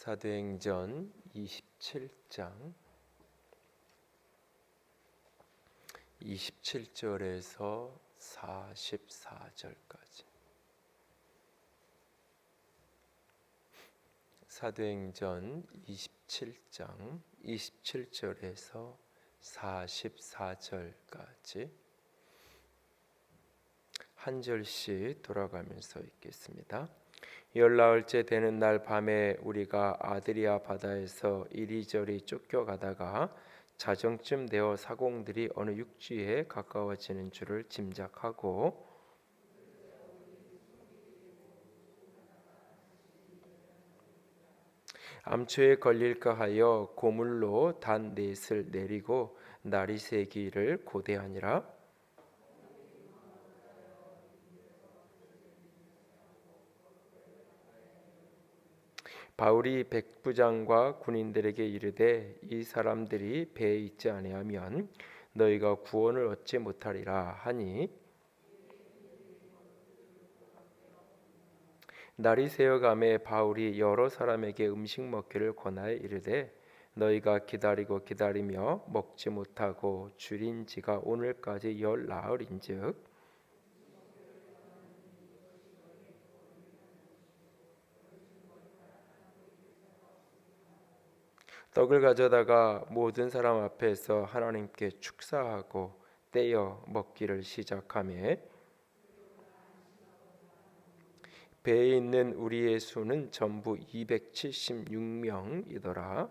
사도행전 27장 27절에서 44절까지. 사도행전 27장 27절에서 44절까지 한 절씩 돌아가면서 읽겠습니다. 열나흘째 되는 날 밤에 우리가 아드리아 바다에서 이리저리 쫓겨가다가 자정쯤 되어 사공들이 어느 육지에 가까워지는 줄을 짐작하고 암초에 걸릴까 하여 고물로 단 넷을 내리고 날이 새기를 고대하니라. 바울이 백부장과 군인들에게 이르되 이 사람들이 배에 있지 아니하면 너희가 구원을 얻지 못하리라 하니 날이 새어가매 바울이 여러 사람에게 음식 먹기를 권하여 이르되 너희가 기다리고 기다리며 먹지 못하고 줄인 지가 오늘까지 열나흘인즉 떡을 가져다가 모든 사람 앞에서 하나님께 축사하고 떼어 먹기를 시작하며 배에 있는 우리의 수는 전부 276명이더라.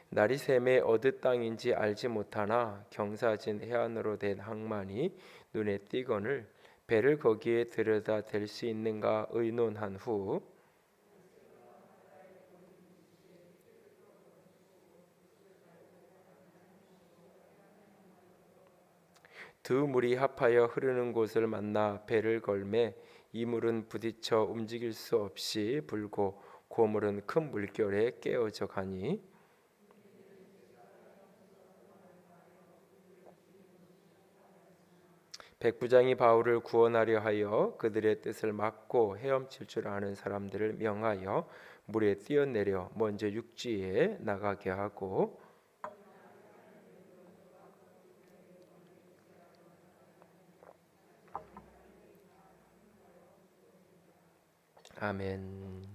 날이 샘에 어느 땅인지 알지 못하나 경사진 해안으로 된 항만이 눈에 띄거늘 배를 거기에 들여다 댈 수 있는가 의논한 후 두 물이 합하여 흐르는 곳을 만나 배를 걸매 이 물은 부딪혀 움직일 수 없이 불고 고물은 큰 물결에 깨어져 가니 백부장이 바울을 구원하려 하여 그들의 뜻을 막고 헤엄칠 줄 아는 사람들을 명하여 물에 뛰어내려 먼저 육지에 나가게 하고 아멘.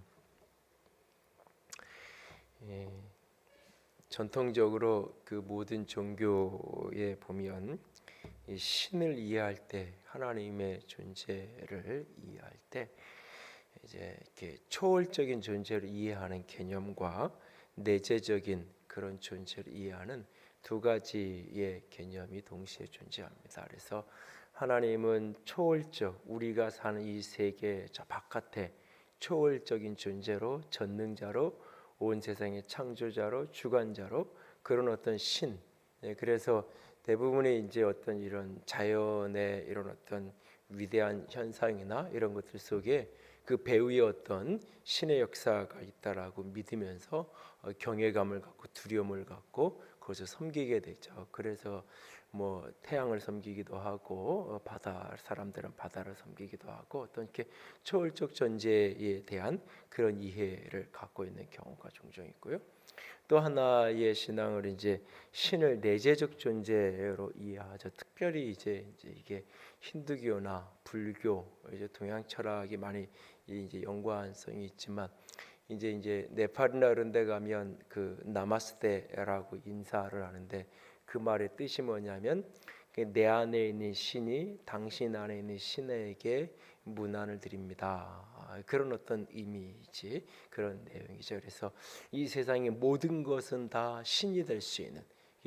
전통적으로 그 모든 종교에 보면 이 신을 이해할 때 하나님의 존재를 이해할 때 이제 이렇게 초월적인 존재를 이해하는 개념과 내재적인 그런 존재를 이해하는 두 가지의 개념이 동시에 존재합니다. 그래서 하나님은 초월적 우리가 사는 이 세계 저 바깥에 초월적인 존재로 전능자로 온 세상의 창조자로 주관자로 그런 어떤 신. 그래서 대부분의 이제 어떤 이런 자연의 이런 어떤 위대한 현상이나 이런 것들 속에 그 배후에 어떤 신의 역사가 있다라고 믿으면서 경외감을 갖고 두려움을 갖고 그것을 섬기게 되죠. 그래서 뭐 태양을 섬기기도 하고 바다 사람들은 바다를 섬기기도 하고 어떤 이렇게 초월적 존재에 대한 그런 이해를 갖고 있는 경우가 종종 있고요. 또 하나의 신앙을 이제 신을 내재적 존재로 이해하죠. 특별히 이제 이게 힌두교나 불교, 이제 동양 철학이 많이 이제 연관성이 있지만 이제 네팔이나 이런 데 가면 그 나마스테라고 인사를 하는데 그 말의 뜻이 뭐냐면 내 안에 있는 신이 당신 안에 있는 신에게 문안을 드립니다. 그런 어떤 의미이지 그런 내용이죠. 그래서 이 세상의 모든 것은 다 신이 될 수 있는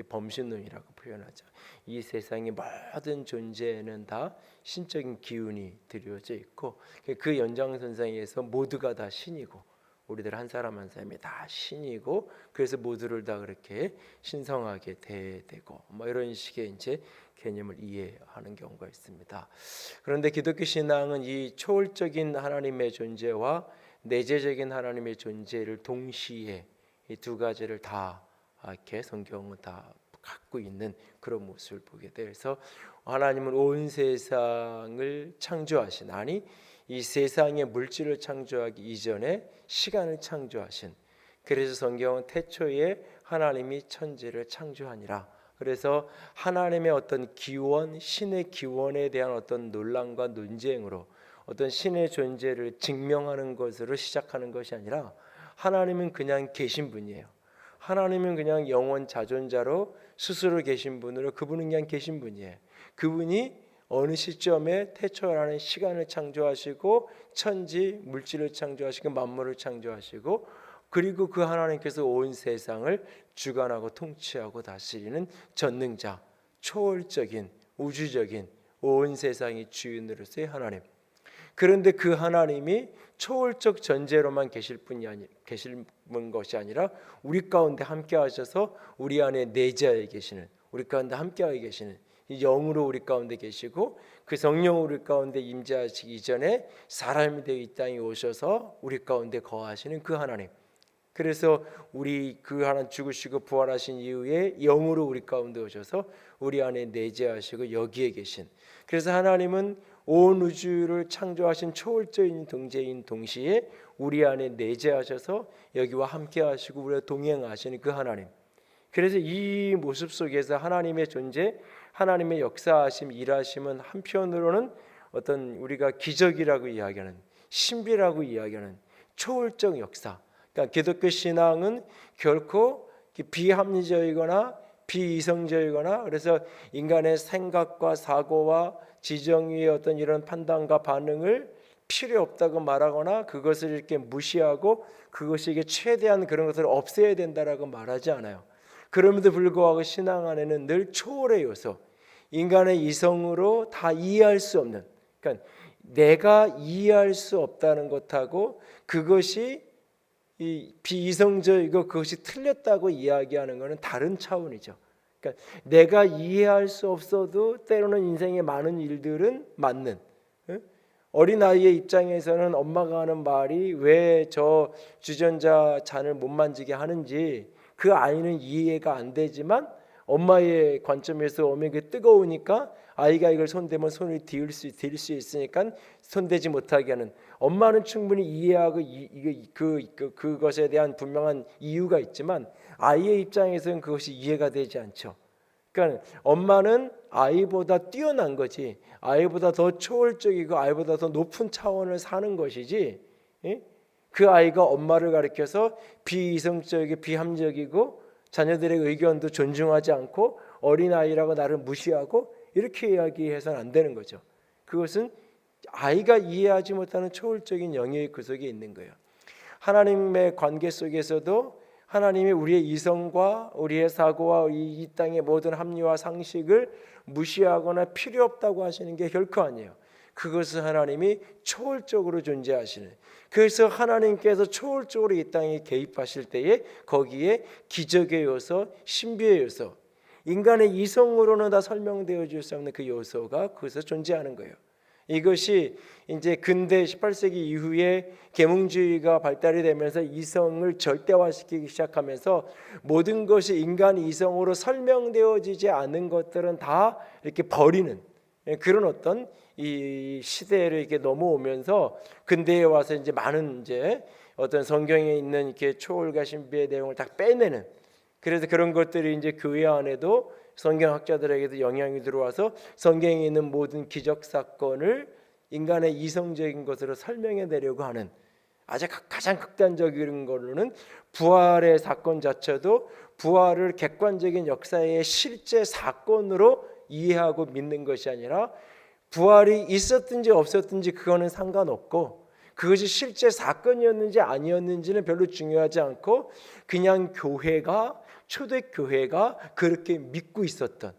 범신론이라고 표현하죠. 이 세상의 모든 존재에는 다 신적인 기운이 들여져 있고 그 연장선상에서 모두가 다 신이고 우리들 한 사람 한 사람이 다 신이고 그래서 모두를 다 그렇게 신성하게 대되고 뭐 이런 식의 이제 개념을 이해하는 경우가 있습니다. 그런데 기독교 신앙은 이 초월적인 하나님의 존재와 내재적인 하나님의 존재를 동시에 이 두 가지를 다 이렇게 성경은 다 갖고 있는 그런 모습을 보게 돼요. 그래서 하나님은 온 세상을 창조하신 아니 이 세상의 물질을 창조하기 이전에 시간을 창조하신, 그래서 성경은 태초에 하나님이 천지를 창조하니라. 그래서 하나님의 어떤 기원, 신의 기원에 대한 어떤 논란과 논쟁으로 어떤 신의 존재를 증명하는 것으로 시작하는 것이 아니라, 하나님은 그냥 계신 분이에요. 하나님은 그냥 영원 자존자로 스스로 계신 분으로, 그분은 그냥 계신 분이에요. 그분이 어느 시점에 태초라는 시간을 창조하시고 천지 물질을 창조하시고 만물을 창조하시고, 그리고 그 하나님께서 온 세상을 주관하고 통치하고 다스리는 전능자, 초월적인 우주적인 온 세상의 주인으로서의 하나님. 그런데 그 하나님이 초월적 존재로만 계실 것이 아니라 우리 가운데 함께 하셔서 우리 안에 내재하여 계시는, 우리 가운데 함께하여 계시는, 영으로 우리 가운데 계시고 그 성령으로 우리 가운데 임재하시기 이전에 사람이 되어 이 땅에 오셔서 우리 가운데 거하시는 그 하나님. 그래서 우리 그 하나님 죽으시고 부활하신 이후에 영으로 우리 가운데 오셔서 우리 안에 내재하시고 여기에 계신, 그래서 하나님은 온 우주를 창조하신 초월적인 존재인 동시에 우리 안에 내재하셔서 여기와 함께 하시고 우리와 동행하시는 그 하나님. 그래서 이 모습 속에서 하나님의 존재, 하나님의 역사하심, 일하심은 한편으로는 어떤 우리가 기적이라고 이야기하는, 신비라고 이야기하는 초월적 역사. 그러니까 기독교 신앙은 결코 비합리적이거나 비이성적이거나, 그래서 인간의 생각과 사고와 지정의 어떤 이런 판단과 반응을 필요 없다고 말하거나 그것을 이렇게 무시하고 그것이 이게 최대한 그런 것을 없애야 된다라고 말하지 않아요. 그럼에도 불구하고 신앙 안에는 늘 초월의 요소, 인간의 이성으로 다 이해할 수 없는, 그러니까 내가 이해할 수 없다는 것하고 그것이 이 비이성적이고 그것이 틀렸다고 이야기하는 것은 다른 차원이죠. 그러니까 내가 이해할 수 없어도 때로는 인생의 많은 일들은 맞는, 어린아이의 입장에서는 엄마가 하는 말이 왜 저 주전자 잔을 못 만지게 하는지 그 아이는 이해가 안 되지만 엄마의 관점에서 오면 그 뜨거우니까 아이가 이걸 손대면 손을 딜 수 있으니까 손대지 못하게 하는, 엄마는 충분히 이해하고 그것에 대한 분명한 이유가 있지만 아이의 입장에서는 그것이 이해가 되지 않죠. 그러니까 엄마는 아이보다 뛰어난 거지, 아이보다 더 초월적이고 아이보다 더 높은 차원을 사는 것이지, 그 아이가 엄마를 가리켜서 비이성적이고 비합리적이고 자녀들의 의견도 존중하지 않고 어린아이라고 나를 무시하고 이렇게 이야기해서는 안 되는 거죠. 그것은 아이가 이해하지 못하는 초월적인 영역이 그 속에 있는 거예요. 하나님의 관계 속에서도 하나님이 우리의 이성과 우리의 사고와 이 땅의 모든 합리와 상식을 무시하거나 필요 없다고 하시는 게 결코 아니에요. 그것은 하나님이 초월적으로 존재하시는, 그래서 하나님께서 초월적으로 이 땅에 개입하실 때에 거기에 기적의 요소, 신비의 요소, 인간의 이성으로는 다 설명되어 줄 수 없는 그 요소가 거기서 존재하는 거예요. 이것이 이제 근대 18세기 이후에 계몽주의가 발달이 되면서 이성을 절대화시키기 시작하면서 모든 것이 인간 이성으로 설명되어지지 않은 것들은 다 이렇게 버리는 그런 어떤 이 시대를 이렇게 넘어오면서 근대에 와서 이제 많은 이제 어떤 성경에 있는 이렇게 초월과 신비의 내용을 다 빼내는, 그래서 그런 것들이 이제 교회 안에도 성경학자들에게도 영향이 들어와서 성경에 있는 모든 기적 사건을 인간의 이성적인 것으로 설명해 내려고 하는, 아주 가장 극단적인 거로는 부활의 사건 자체도 부활을 객관적인 역사의 실제 사건으로 이해하고 믿는 것이 아니라 부활이 있었든지 없었든지 그거는 상관없고 그것이 실제 사건이었는지 아니었는지는 별로 중요하지 않고 그냥 교회가, 초대교회가 그렇게 믿고 있었던,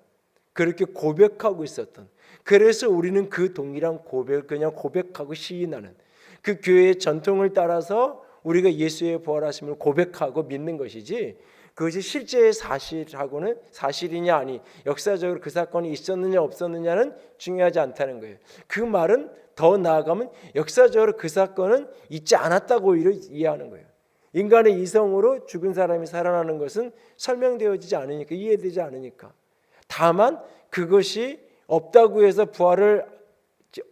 그렇게 고백하고 있었던, 그래서 우리는 그 동일한 고백을 그냥 고백하고 시인하는 그 교회의 전통을 따라서 우리가 예수의 부활하심을 고백하고 믿는 것이지, 그것이 실제의 사실하고는 사실이냐 아니 역사적으로 그 사건이 있었느냐 없었느냐는 중요하지 않다는 거예요. 그 말은 더 나아가면 역사적으로 그 사건은 있지 않았다고 오히려 이해하는 거예요. 인간의 이성으로 죽은 사람이 살아나는 것은 설명되어지지 않으니까, 이해되지 않으니까. 다만 그것이 없다고 해서 부활을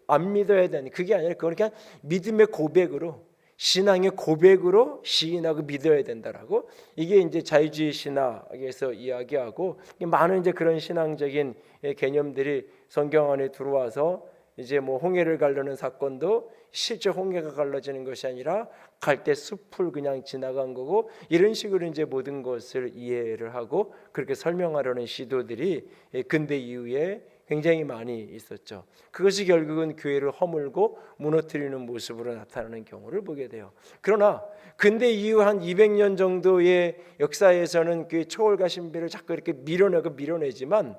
안 믿어야 되는 그게 아니라 그건 그냥 믿음의 고백으로 신앙의 고백으로 시인하고 믿어야 된다라고 이게 이제 자유주의 신학에서 이야기하고 많은 이제 그런 신앙적인 개념들이 성경 안에 들어와서 이제 뭐 홍해를 가르는 사건도 실제 홍해가 갈라지는 것이 아니라 갈대 숲을 그냥 지나간 거고 이런 식으로 이제 모든 것을 이해를 하고 그렇게 설명하려는 시도들이 근대 이후에 굉장히 많이 있었죠. 그것이 결국은 교회를 허물고 무너뜨리는 모습으로 나타나는 경우를 보게 돼요. 그러나 근대 이후 한 200년 정도의 역사에서는 그 초월과 신비를 자꾸 이렇게 밀어내지만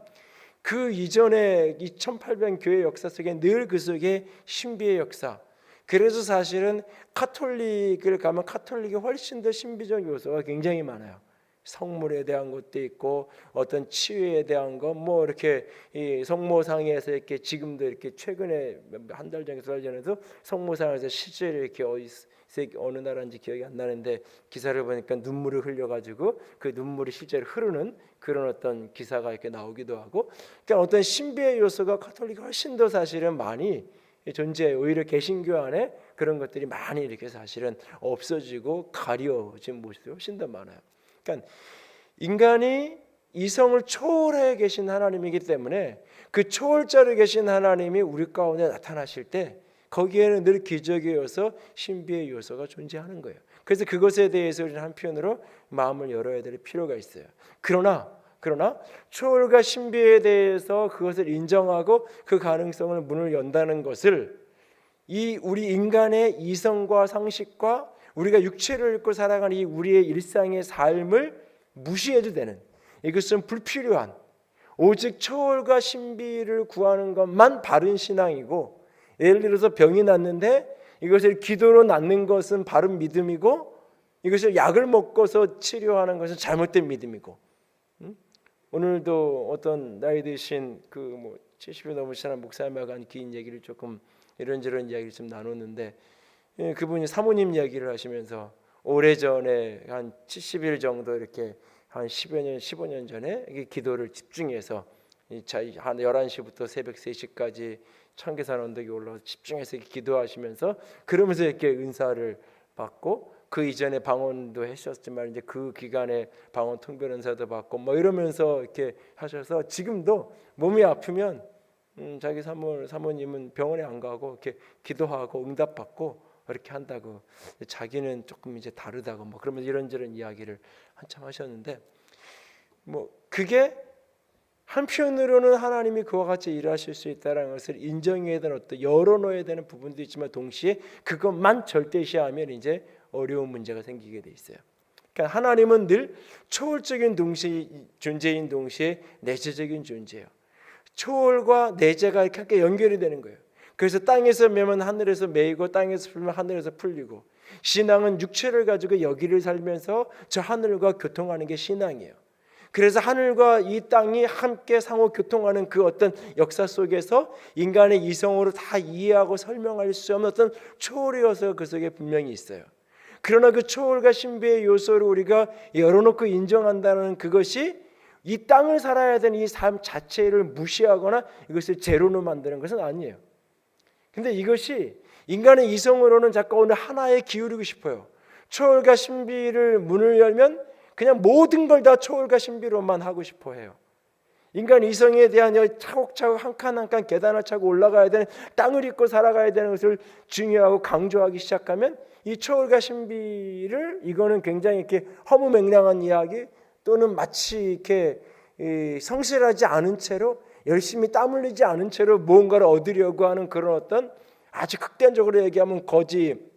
그 이전에 2800 교회 역사 속에 늘 그 속에 신비의 역사. 그래서 사실은 카톨릭을 가면 카톨릭이 훨씬 더 신비적 요소가 굉장히 많아요. 성물에 대한 것도 있고 어떤 치유에 대한 것 뭐 이렇게 이 성모상에서 이렇게 지금도 이렇게 최근에 한 달 전에 2달 전에도 성모상에서 실제로 이렇게 어느 나라인지 기억이 안 나는데 기사를 보니까 눈물을 흘려가지고 그 눈물이 실제로 흐르는 그런 어떤 기사가 이렇게 나오기도 하고 그러니까 어떤 신비의 요소가 카톨릭이 훨씬 더 사실은 많이 존재해요. 오히려 개신교 안에 그런 것들이 많이 이렇게 사실은 없어지고 가려진 모습이 훨씬 더 많아요. 그러니까 인간이 이성을 초월해 계신 하나님이기 때문에 그 초월자로 계신 하나님이 우리 가운데 나타나실 때 거기에는 늘 기적의 요소, 신비의 요소가 존재하는 거예요. 그래서 그것에 대해서 우리는 한편으로 마음을 열어야 될 필요가 있어요. 그러나 초월과 신비에 대해서 그것을 인정하고 그 가능성을 문을 연다는 것을 이 우리 인간의 이성과 상식과 우리가 육체를 입고 살아가는 이 우리의 일상의 삶을 무시해도 되는 이것은 불필요한 오직 초월과 신비를 구하는 것만 바른 신앙이고 예를 들어서 병이 났는데 이것을 기도로 낫는 것은 바른 믿음이고 이것을 약을 먹고서 치료하는 것은 잘못된 믿음이고 오늘도 어떤 나이 드신 그 뭐 70이 넘으신 목사님하고 한 긴 얘기를 조금 이런저런 이야기를 좀 나눴는데 그분이 사모님 이야기를 하시면서 오래전에 한 70일 정도 이렇게 한 10여 년 15년 전에 기도를 집중해서 한 11시부터 새벽 3시까지 청계산 언덕에 올라와서 집중해서 기도하시면서 그러면서 이렇게 은사를 받고 그 이전에 방언도 하셨지만 이제 그 기간에 방언 통변 은사도 받고 뭐 이러면서 이렇게 하셔서 지금도 몸이 아프면 자기 사모님은 병원에 안 가고 이렇게 기도하고 응답받고 이렇게 한다고 자기는 조금 이제 다르다고 뭐 그러면 이런저런 이야기를 한참 하셨는데 뭐 그게 한편으로는 하나님이 그와 같이 일하실 수 있다는 것을 인정해야 되는 어떤 열어놓아야 되는 부분도 있지만 동시에 그것만 절대시하면 이제 어려운 문제가 생기게 돼 있어요. 그러니까 하나님은 늘 초월적인 존재인 동시에 내재적인 존재예요. 초월과 내재가 이렇게 함께 연결이 되는 거예요. 그래서 땅에서 매면 하늘에서 매이고 땅에서 풀면 하늘에서 풀리고 신앙은 육체를 가지고 여기를 살면서 저 하늘과 교통하는 게 신앙이에요. 그래서 하늘과 이 땅이 함께 상호 교통하는 그 어떤 역사 속에서 인간의 이성으로 다 이해하고 설명할 수 없는 어떤 초월의 요소가 그 속에 분명히 있어요. 그러나 그 초월과 신비의 요소를 우리가 열어놓고 인정한다는 그것이 이 땅을 살아야 되는 이 삶 자체를 무시하거나 이것을 제로로 만드는 것은 아니에요. 근데 이것이 인간의 이성으로는 자꾸 오늘 하나에 기울이고 싶어요. 초월과 신비를 문을 열면 그냥 모든 걸 다 초월과 신비로만 하고 싶어 해요. 인간 이성에 대한 차곡차곡 한 칸 한 칸 계단을 차고 올라가야 되는 땅을 잇고 살아가야 되는 것을 중요하고 강조하기 시작하면 이 초월과 신비를 이거는 굉장히 이렇게 허무맹랑한 이야기 또는 마치 이렇게 성실하지 않은 채로 열심히 땀 흘리지 않은 채로 무언가를 얻으려고 하는 그런 어떤 아주 극단적으로 얘기하면 거지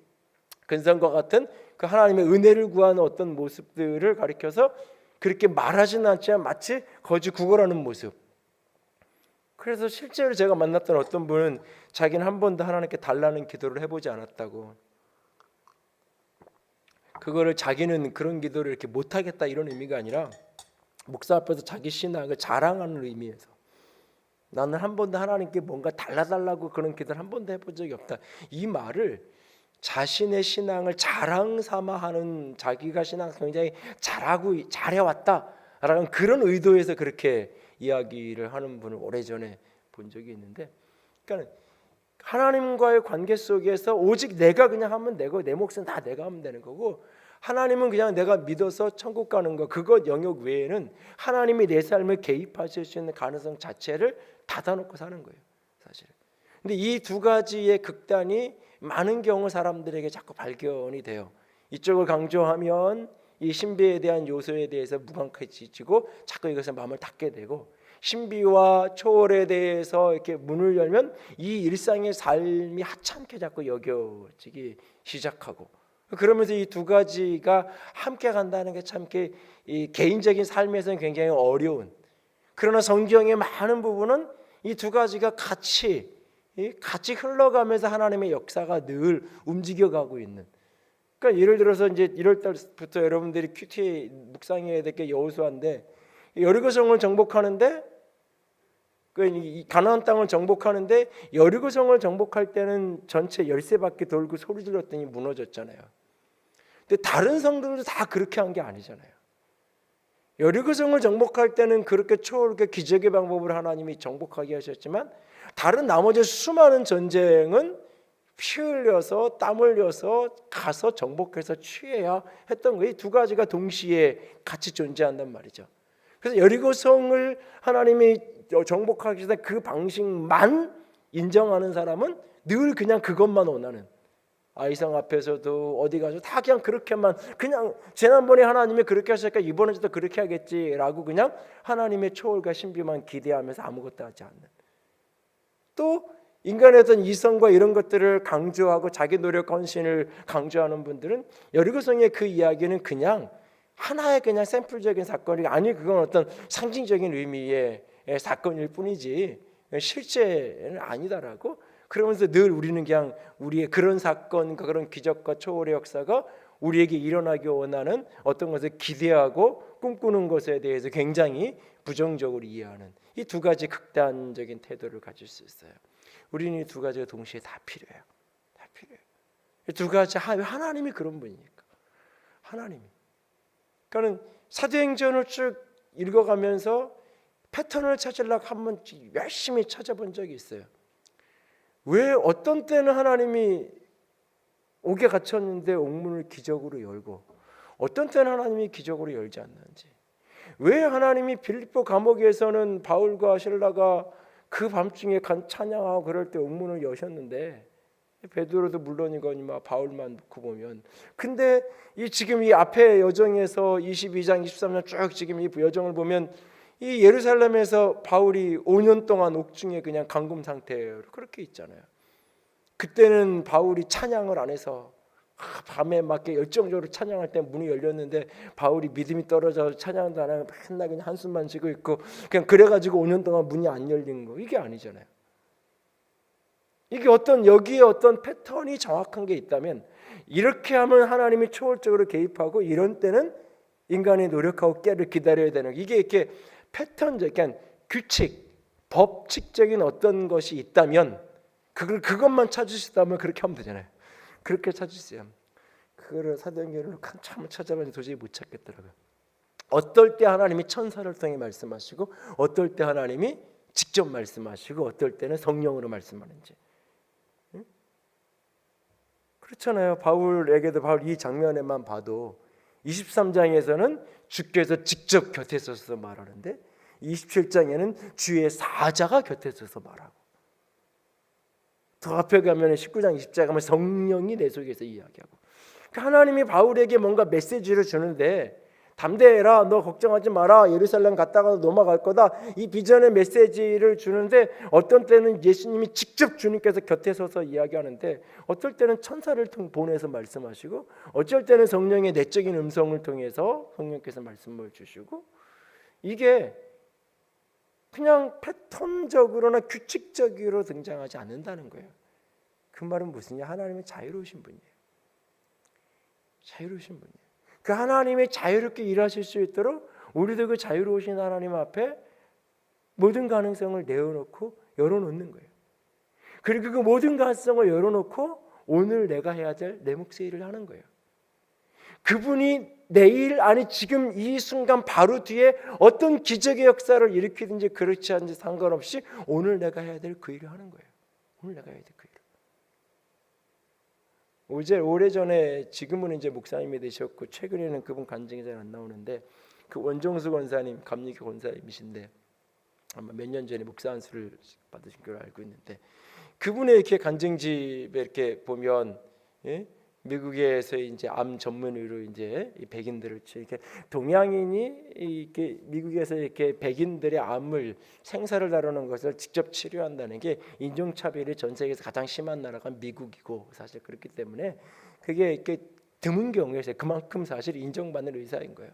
근성과 같은 그 하나님의 은혜를 구하는 어떤 모습들을 가리켜서 그렇게 말하지는 않지만 마치 거지 구걸하는 모습. 그래서 실제로 제가 만났던 어떤 분은 자기는 한 번도 하나님께 달라는 기도를 해보지 않았다고. 그거를 자기는 그런 기도를 이렇게 못하겠다 이런 의미가 아니라 목사 앞에서 자기 신앙을 자랑하는 의미에서 나는 한 번도 하나님께 뭔가 달라달라고 그런 기도를 한 번도 해본 적이 없다. 이 말을 자신의 신앙을 자랑 삼아 하는 자기가 신앙 굉장히 잘해왔다라는 그런 의도에서 그렇게 이야기를 하는 분을 오래전에 본 적이 있는데 그러니까 하나님과의 관계 속에서 오직 내가 그냥 하면 되고 내 몫은 다 내가 하면 되는 거고, 하나님은 그냥 내가 믿어서 천국 가는 거, 그것 영역 외에는 하나님이 내 삶을 개입하실 수 있는 가능성 자체를 닫아놓고 사는 거예요, 사실. 근데 이 두 가지의 극단이 많은 경우 사람들에게 자꾸 발견이 돼요. 이쪽을 강조하면 이 신비에 대한 요소에 대해서 무감각해지고 자꾸 이것에 마음을 닫게 되고, 신비와 초월에 대해서 이렇게 문을 열면 이 일상의 삶이 하찮게 자꾸 여겨지기 시작하고, 그러면서 이 두 가지가 함께 간다는 게 참 이 개인적인 삶에서는 굉장히 어려운, 그러나 성경의 많은 부분은 이 두 가지가 같이 흘러가면서 하나님의 역사가 늘 움직여가고 있는. 그러니까 예를 들어서 이제 1월 달부터 여러분들이 큐티 묵상해야 될 게 여호수아인데, 여리고성을 정복하는데, 이 가나안 땅을 정복하는데 여리고성을 정복할 때는 전체 13바퀴 돌고 소리 질렀더니 무너졌잖아요. 근데 다른 성들도 다 그렇게 한 게 아니잖아요. 여리고성을 정복할 때는 그렇게 초월하게 기적의 방법으로 하나님이 정복하게 하셨지만, 다른 나머지 수많은 전쟁은 피 흘려서 땀 흘려서 가서 정복해서 취해야 했던 거예요. 이 두 가지가 동시에 같이 존재한단 말이죠. 그래서 여리고성을 하나님이 정복하기 전에 그 방식만 인정하는 사람은 늘 그냥 그것만 원하는, 아이성 앞에서도 어디 가서 다 그냥 그렇게만, 그냥 지난번에 하나님이 그렇게 하셨으니까 이번에도 그렇게 하겠지라고 그냥 하나님의 초월과 신비만 기대하면서 아무것도 하지 않는, 또 인간의 어떤 이성과 이런 것들을 강조하고 자기 노력 헌신을 강조하는 분들은 여리고성의 그 이야기는 그냥 하나의 그냥 샘플적인 사건이 아니, 그건 어떤 상징적인 의미의 사건일 뿐이지 실제는 아니다라고, 그러면서 늘 우리는 그냥 우리의 그런 사건과 그런 기적과 초월의 역사가 우리에게 일어나기 원하는 어떤 것을 기대하고 꿈꾸는 것에 대해서 굉장히 부정적으로 이해하는 이 두 가지 극단적인 태도를 가질 수 있어요. 우리는 이 두 가지가 동시에 다 필요해요. 다 필요해요. 이 두 가지, 하나님이 그런 분이니까. 하나님이. 그러니까 사도행전을 쭉 읽어가면서 패턴을 찾으려고 한번 열심히 찾아본 적이 있어요. 왜 어떤 때는 하나님이 옥에 갇혔는데 옥문을 기적으로 열고, 어떤 때는 하나님이 기적으로 열지 않는지, 왜 하나님이 빌립보 감옥에서는 바울과 실라가 그 밤중에 찬양하고 그럴 때 옥문을 여셨는데, 베드로도 물론이거니와 바울만 놓고 보면, 근데 이 지금 이 앞에 여정에서 22장 23장 쭉 지금 이 여정을 보면 이 예루살렘에서 바울이 5년 동안 옥중에 그냥 감금 상태로 그렇게 있잖아요. 그때는 바울이 찬양을 안 해서 밤에 막 열정적으로 찬양할 때 문이 열렸는데, 바울이 믿음이 떨어져서 찬양도 안 하고 맨날 그냥 한숨만 쉬고 있고, 그냥 그래가지고 5년 동안 문이 안 열린 거, 이게 아니잖아요. 이게 여기에 어떤 패턴이 정확한 게 있다면, 이렇게 하면 하나님이 초월적으로 개입하고, 이런 때는 인간이 노력하고 깨를 기다려야 되는, 이게 이렇게 패턴적, 그러니까 규칙, 법칙적인 어떤 것이 있다면, 그것만 찾으시다면 그렇게 하면 되잖아요. 그렇게 찾으세요. 그거를 사도행전을 한참 찾아봤는데 도저히 못 찾겠더라고요. 어떨 때 하나님이 천사를 통해 말씀하시고, 어떨 때 하나님이 직접 말씀하시고, 어떨 때는 성령으로 말씀하는지. 그렇잖아요. 바울 이 장면에만 봐도 23장에서는 주께서 직접 곁에 서서 말하는데, 27장에는 주의 사자가 곁에 서서 말하고, 더 앞에 가면 19장 20장에 가면 성령이 내 속에서 이야기하고, 하나님이 바울에게 뭔가 메시지를 주는데, 담대해라, 너 걱정하지 마라, 예루살렘 갔다가 넘어갈 거다, 이 비전의 메시지를 주는데, 어떤 때는 예수님이 직접 주님께서 곁에 서서 이야기하는데, 어떨 때는 천사를 보내서 말씀하시고, 어쩔 때는 성령의 내적인 음성을 통해서 성령께서 말씀을 주시고, 이게 그냥 패턴적으로나 규칙적으로 등장하지 않는다는 거예요. 그 말은 무슨냐? 하나님이 자유로우신 분이에요. 자유로우신 분이에요. 그 하나님이 자유롭게 일하실 수 있도록 우리도 그 자유로우신 하나님 앞에 모든 가능성을 내어놓고 열어놓는 거예요. 그리고 그 모든 가능성을 열어놓고 오늘 내가 해야 될 내 몫의 일을 하는 거예요. 그분이 내일, 아니 지금 이 순간 바로 뒤에 어떤 기적의 역사를 일으키든지 그렇지 않은지 상관없이 오늘 내가 해야 될 그 일을 하는 거예요. 오늘 내가 해야 될 그 일을. 오래전에 지금은 이제 목사님이 되셨고 최근에는 그분 간증이 잘 안 나오는데 그 원종수 권사님 감리교 권사님이신데 아마 몇 년 전에 목사 안수를 받으신 걸 알고 있는데 그분의 이렇게 간증집에 이렇게 보면 예? 미국에서 이제 암 전문의로 이제 이 백인들을 이렇게 동양인이 이렇게 미국에서 이렇게 백인들의 암을 생사를 다루는 것을 직접 치료한다는 게 인종차별이 전 세계에서 가장 심한 나라가 미국이고 사실 그렇기 때문에 그게 이렇게 드문 경우에서 그만큼 사실 인정받는 의사인 거예요.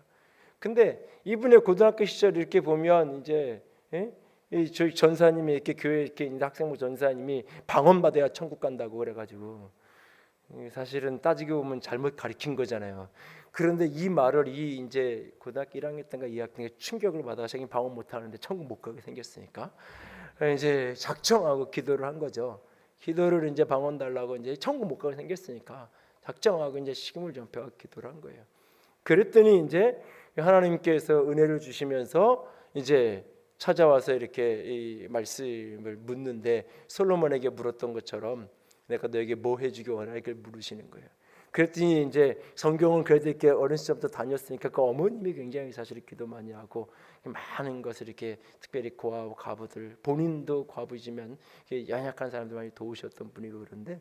근데 이분의 고등학교 시절 이렇게 보면 이제 예? 이 저희 전사님이 이렇게 교회 이렇게 있는 학생부 전사님이 방언받아야 천국 간다고 그래가지고 사실은 따지고 보면 잘못 가르친 거잖아요. 그런데 이 말을 이 이제 고등학교 1학년 때인가 2학년 때 충격을 받아서 자기 방언 못 하는데 천국 못 가게 생겼으니까 이제 작정하고 기도를 한 거죠. 기도를 이제 방언 달라고 이제 천국 못 가게 생겼으니까 작정하고 이제 식음을 전폐하고 기도를 한 거예요. 그랬더니 이제 하나님께서 은혜를 주시면서 이제 찾아와서 이렇게 이 말씀을 묻는데 솔로몬에게 물었던 것처럼 내가 너에게 뭐 해주기 원하냐 이렇게 물으시는 거예요. 그랬더니 이제 성경은 그래도 이렇게 어린 시절부터 다녔으니까 그 어머님이 굉장히 사실 기도 많이 하고 많은 것을 이렇게 특별히 고아하고 과부들 본인도 과부이지만 연약한 사람들 많이 도우셨던 분이고 그런데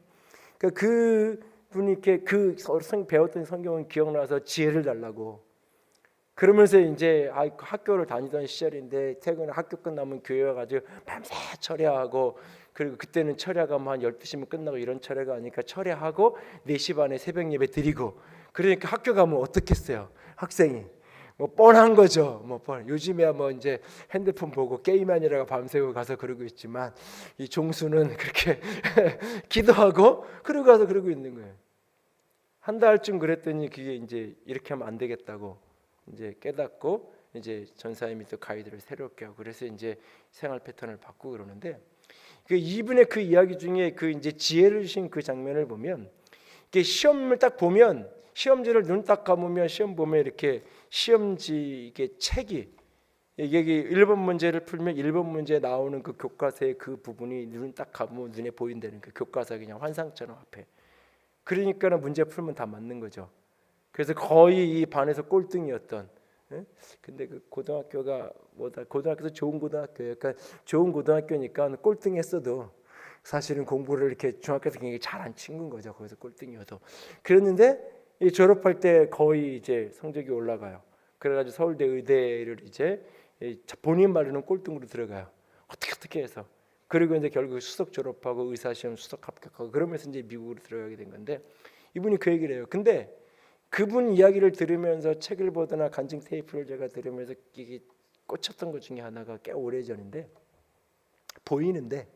그 분이 이렇게 그 배웠던 성경은 기억나서 지혜를 달라고 그러면서 이제 학교를 다니던 시절인데 퇴근 학교 끝나면 교회 와가지고 밤새 철야하고 그리고 그때는 철야가 한 12시면 끝나고 이런 철야가 아니니까 철야하고 4시 반에 새벽 예배 드리고 그러니까 학교 가면 어떻겠어요 학생이 뭐 뻔한 거죠. 뭐 요즘에야 뭐 이제 핸드폰 보고 게임하느라고 밤새고 가서 그러고 있지만 이 종수는 그렇게 기도하고 그러고 가서 그러고 있는 거예요. 한 달쯤 그랬더니 그게 이제 이렇게 하면 안 되겠다고 이제 깨닫고 이제 전사님이 또 가이드를 새롭게 하고 그래서 이제 생활 패턴을 바꾸고 그러는데 그 이분의 그 이야기 중에 그 이제 지혜를 주신 그 장면을 보면 이게 시험을 딱 보면 시험지를 눈 딱 감으면 시험 보면 이렇게 시험지 이게 책이 여기 1번 문제를 풀면 1번 문제에 나오는 그 교과서의 그 부분이 눈 딱 감으면 눈에 보인다는 그 교과서 그냥 환상처럼 앞에 그러니까는 문제 풀면 다 맞는 거죠. 그래서 거의 이 반에서 꼴등이었던. 근데 그 고등학교가 뭐다 고등학교도 좋은 고등학교예요. 그러니까 좋은 고등학교니까 꼴등했어도 사실은 공부를 이렇게 중학교에서 굉장히 잘한 친구인 거죠. 거기서 꼴등이어도. 그랬는데 이 졸업할 때 거의 이제 성적이 올라가요. 그래가지고 서울대 의대를 이제 본인 말로는 꼴등으로 들어가요. 어떻게 해서. 그리고 이제 결국 수석 졸업하고 의사시험 수석 합격하고 그러면서 이제 미국으로 들어가게 된 건데 이분이 그 얘기를 해요. 근데 그분 이야기를 들으면서 책을 보거나 간증 테이프를 제가 들으면서 이게 꽂혔던 것 중에 하나가 꽤 오래전인데 보이는데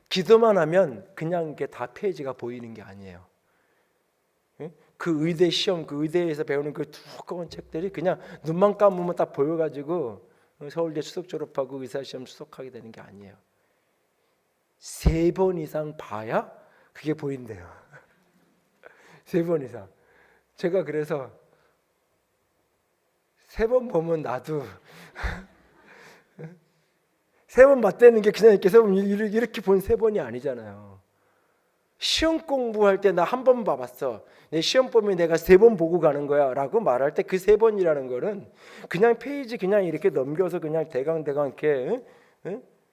기도만 하면 그냥 이게 다 페이지가 보이는 게 아니에요. 그 의대 시험, 그 의대에서 배우는 그 두꺼운 책들이 그냥 눈만 감으면 딱 보여가지고 서울대 수석 졸업하고 의사시험 수석하게 되는 게 아니에요. 3번 이상 봐야 그게 보인대요. 3번 이상. 제가 그래서 3번 보면 나도 3번 봤다는 게 그냥 이렇게 3번 이렇게 본 3번이 아니잖아요. 시험 공부할 때 나 한 번 봐봤어. 내 시험 보면 내가 3번 보고 가는 거야 라고 말할 때 그 3번이라는 거는 그냥 페이지 그냥 이렇게 넘겨서 그냥 대강 이렇게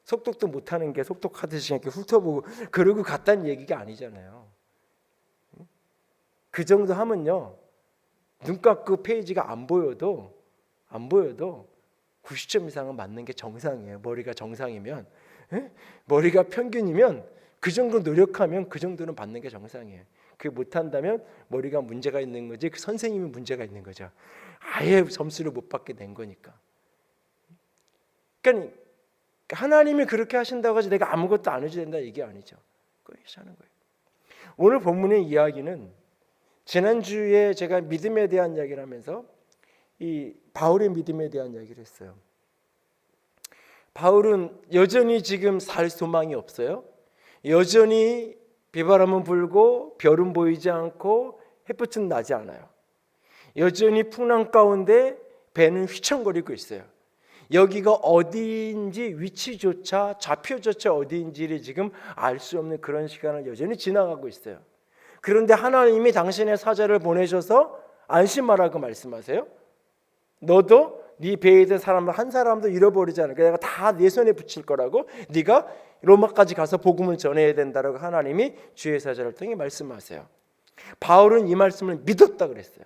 속독도 못하는 게 속독하듯이 이렇게 훑어보고 그러고 갔다는 얘기가 아니잖아요. 그 정도 하면요 눈 감고 페이지가 안 보여도 90점 이상은 맞는 게 정상이에요. 머리가 정상이면 머리가 평균이면 그 정도 노력하면 그 정도는 받는 게 정상이에요. 그 못한다면 머리가 문제가 있는 거지 그 선생님이 문제가 있는 거죠. 아예 점수를 못 받게 된 거니까. 그러니까 하나님이 그렇게 하신다고 해서 내가 아무것도 안 해줘야 된다 이게 아니죠. 그렇게 하는 거예요. 오늘 본문의 이야기는 지난주에 제가 믿음에 대한 이야기를 하면서 이 바울의 믿음에 대한 이야기를 했어요. 바울은 여전히 지금 살 소망이 없어요. 여전히 비바람은 불고 별은 보이지 않고 햇볕은 나지 않아요. 여전히 풍랑 가운데 배는 휘청거리고 있어요. 여기가 어디인지 위치조차 좌표조차 어디인지를 지금 알 수 없는 그런 시간을 여전히 지나가고 있어요. 그런데 하나님이 당신의 사자를 보내셔서 안심하라고 말씀하세요. 너도 네 배에 있던 사람 한 사람도 잃어버리지 않을 거야. 내가 다 네 손에 붙일 거라고. 네가 로마까지 가서 복음을 전해야 된다라고 하나님이 주의 사자를 통해 말씀하세요. 바울은 이 말씀을 믿었다 그랬어요.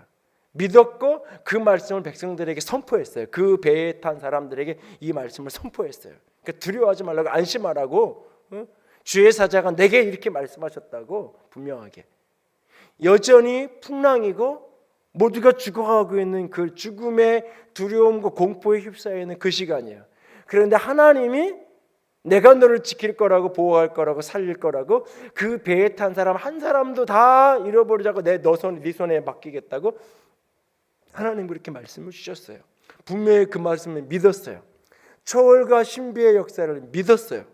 믿었고 그 말씀을 백성들에게 선포했어요. 그 배에 탄 사람들에게 이 말씀을 선포했어요. 그러니까 두려워하지 말라고, 안심하라고. 주의 사자가 내게 이렇게 말씀하셨다고 분명하게. 여전히 풍랑이고 모두가 죽어가고 있는 그 죽음의 두려움과 공포에 휩싸여 있는 그 시간이에요. 그런데 하나님이 내가 너를 지킬 거라고, 보호할 거라고, 살릴 거라고, 그 배에 탄 사람 한 사람도 다 잃어버리지 않고 네 손에 맡기겠다고 하나님 그렇게 말씀을 주셨어요. 분명히 그 말씀을 믿었어요. 초월과 신비의 역사를 믿었어요.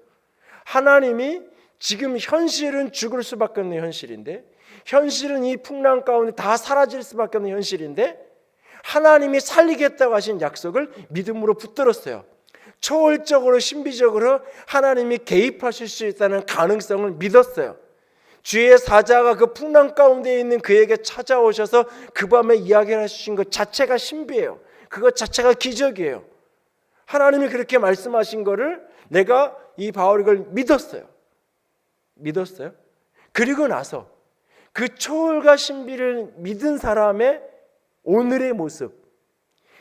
하나님이 지금 현실은 죽을 수밖에 없는 현실인데, 현실은 이 풍랑 가운데 다 사라질 수밖에 없는 현실인데, 하나님이 살리겠다고 하신 약속을 믿음으로 붙들었어요. 초월적으로 신비적으로 하나님이 개입하실 수 있다는 가능성을 믿었어요. 주의 사자가 그 풍랑 가운데 있는 그에게 찾아오셔서 그 밤에 이야기를 해주신 것 자체가 신비해요. 그것 자체가 기적이에요. 하나님이 그렇게 말씀하신 거를 내가 이 바울이 그걸 믿었어요. 그리고 나서 그 초월과 신비를 믿은 사람의 오늘의 모습,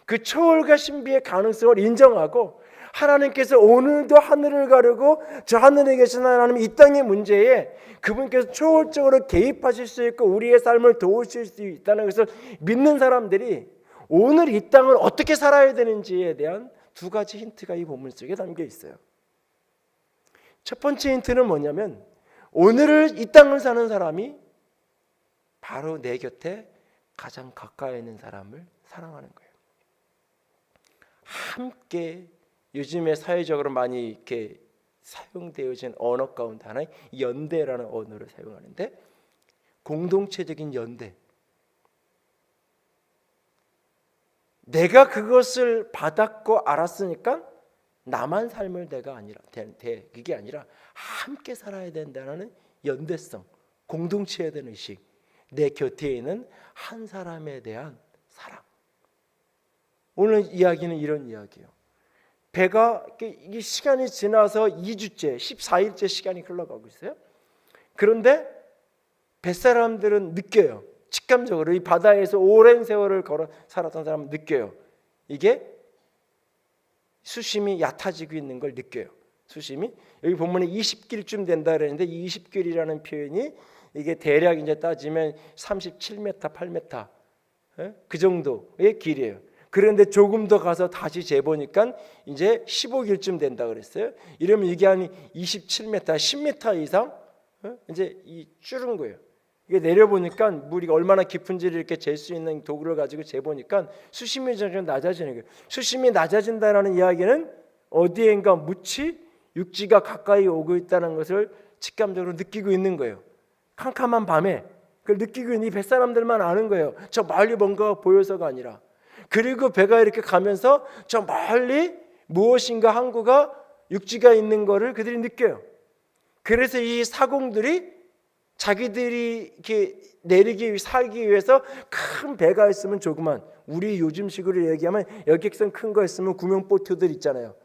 그 초월과 신비의 가능성을 인정하고 하나님께서 오늘도 하늘을 가르고 저 하늘에 계신 하나님, 이 땅의 문제에 그분께서 초월적으로 개입하실 수 있고 우리의 삶을 도우실 수 있다는 것을 믿는 사람들이 오늘 이 땅을 어떻게 살아야 되는지에 대한 두 가지 힌트가 이 본문 속에 담겨 있어요. 첫 번째 힌트는 뭐냐면, 오늘을 이 땅을 사는 사람이 바로 내 곁에 가장 가까이 있는 사람을 사랑하는 거예요. 함께, 요즘에 사회적으로 많이 이렇게 사용되어진 언어 가운데 하나의 연대라는 언어를 사용하는데, 공동체적인 연대. 내가 그것을 받았고 알았으니까 나만 삶을 내가 아니라 그게 아니라 함께 살아야 된다는 연대성, 공동체에 대한 의식, 내 곁에 있는 한 사람에 대한 사랑. 오늘 이야기는 이런 이야기예요. 배가 이 시간이 지나서 2주째, 14일째 시간이 흘러가고 있어요. 그런데 뱃사람들은 느껴요. 직감적으로 이 바다에서 오랜 세월을 걸어 살았던 사람은 느껴요. 이게 수심이 얕아지고 있는 걸 느껴요. 수심이 여기 본문에 20길쯤 된다 그랬는데, 20길이라는 표현이 이게 대략 이제 따지면 37m, 8m 그 정도의 길이에요. 그런데 조금 더 가서 다시 재보니까 이제 15길쯤 된다 그랬어요. 이러면 이게 한 27m, 10m 이상 이제 이 줄은 거예요. 이게 내려보니까 물이 얼마나 깊은지를 이렇게 잴 수 있는 도구를 가지고 재보니까 수심이 점점 낮아지는 거예요. 수심이 낮아진다는 이야기는 어디엔가 묻히 육지가 가까이 오고 있다는 것을 직감적으로 느끼고 있는 거예요. 캄캄한 밤에 그걸 느끼고 있는 이 뱃사람들만 아는 거예요. 저 멀리 뭔가가 보여서가 아니라. 그리고 배가 이렇게 가면서 저 멀리 무엇인가 항구가, 육지가 있는 거를 그들이 느껴요. 그래서 이 사공들이 자기들이 이렇게 내리기 위해, 살기 위해서 큰 배가 있으면 조그만, 우리 요즘식으로 얘기하면 여객선 큰 거 있으면 구명보트들 있잖아요.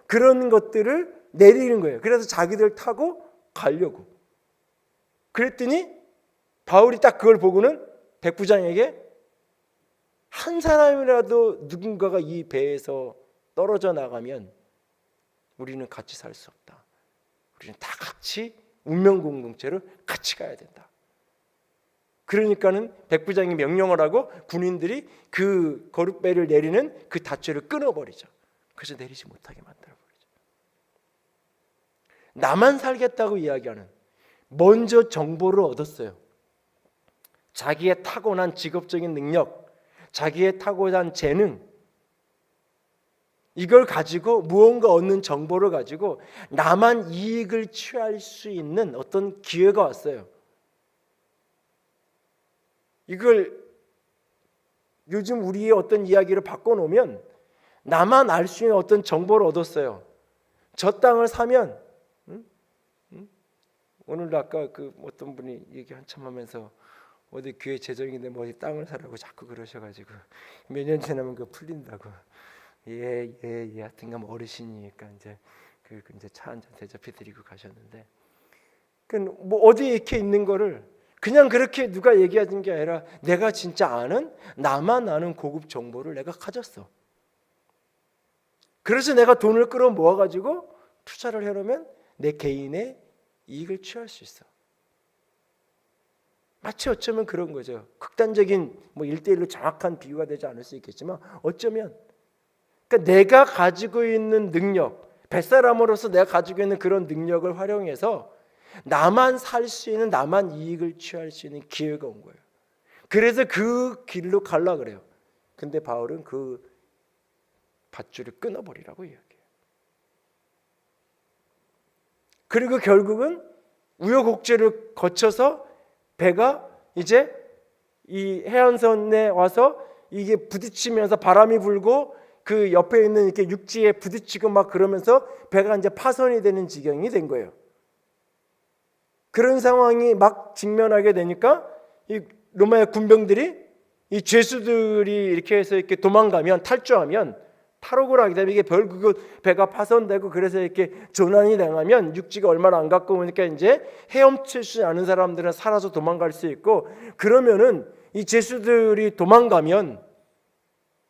그런 것들을 내리는 거예요. 그래서 자기들 타고 가려고. 그랬더니 바울이 딱 그걸 보고는 백부장에게, 한 사람이라도 누군가가 이 배에서 떨어져 나가면 우리는 같이 살 수 없다. 우리는 다 같이 운명 공동체로 같이 가야 된다. 그러니까는 백부장이 명령을 하고 군인들이 그 거룻배를 내리는 그 닷줄을 끊어버리죠. 그래서 내리지 못하게 만들어버리죠. 나만 살겠다고 이야기하는, 먼저 정보를 얻었어요. 자기의 타고난 직업적인 능력, 자기의 타고난 재능, 이걸 가지고 무언가 얻는 정보를 가지고 나만 이익을 취할 수 있는 어떤 기회가 왔어요. 이걸 요즘 우리의 어떤 이야기를 바꿔놓으면 나만 알 수 있는 어떤 정보를 얻었어요. 저 땅을 사면 오늘도 아까 그 어떤 분이 얘기 한참 하면서 어디 교회 재정인데 뭐 어디 땅을 사라고 자꾸 그러셔가지고 몇 년 지나면 그거 풀린다고. 예, 하여튼간 뭐 어르신이니까 이제 이제 차 한 잔 대접해 드리고 가셨는데, 그 뭐 어디 이렇게 있는 거를 그냥 그렇게 누가 얘기하는 게 아니라 내가 진짜 아는, 나만 아는 고급 정보를 내가 가졌어. 그래서 내가 돈을 끌어 모아가지고 투자를 해놓으면 내 개인의 이익을 취할 수 있어. 마치 어쩌면 그런 거죠. 극단적인 뭐 1대1로 정확한 비유가 되지 않을 수 있겠지만 어쩌면, 그러니까 내가 가지고 있는 능력, 뱃사람으로서 내가 가지고 있는 그런 능력을 활용해서 나만 살 수 있는, 나만 이익을 취할 수 있는 기회가 온 거예요. 그래서 그 길로 가려고 그래요. 근데 바울은 그 밧줄을 끊어버리라고 이야기해요. 그리고 결국은 우여곡절을 거쳐서 배가 이제 이 해안선에 와서 이게 부딪히면서 바람이 불고 그 옆에 있는 이렇게 육지에 부딪히고 막 그러면서 배가 이제 파손이 되는 지경이 된 거예요. 그런 상황이 막 직면하게 되니까 이 로마의 군병들이, 이 죄수들이 이렇게 해서 이렇게 도망가면, 탈주하면, 탈옥을 하게 되면 이게 결국은 배가 파손되고, 그래서 이렇게 조난이 당하면 육지가 얼마나 안 가까우니까 이제 헤엄칠 수 않은 사람들은 살아서 도망갈 수 있고, 그러면은 이 죄수들이 도망가면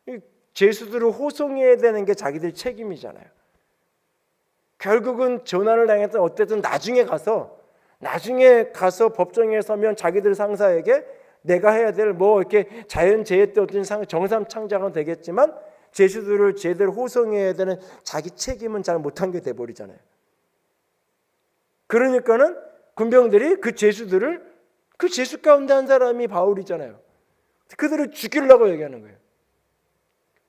이 죄수들을 호송해야 되는 게 자기들 책임이잖아요. 결국은 조난을 당했던 어쨌든 나중에 가서 법정에 서면 자기들 상사에게 내가 해야 될 뭐 이렇게 자연재해 때 어떤 정상창작은 되겠지만 죄수들을 제대로 호송해야 되는 자기 책임은 잘 못한 게 돼버리잖아요. 그러니까는 군병들이 그 죄수들을, 그 죄수 가운데 한 사람이 바울이잖아요. 그들을 죽이려고 얘기하는 거예요.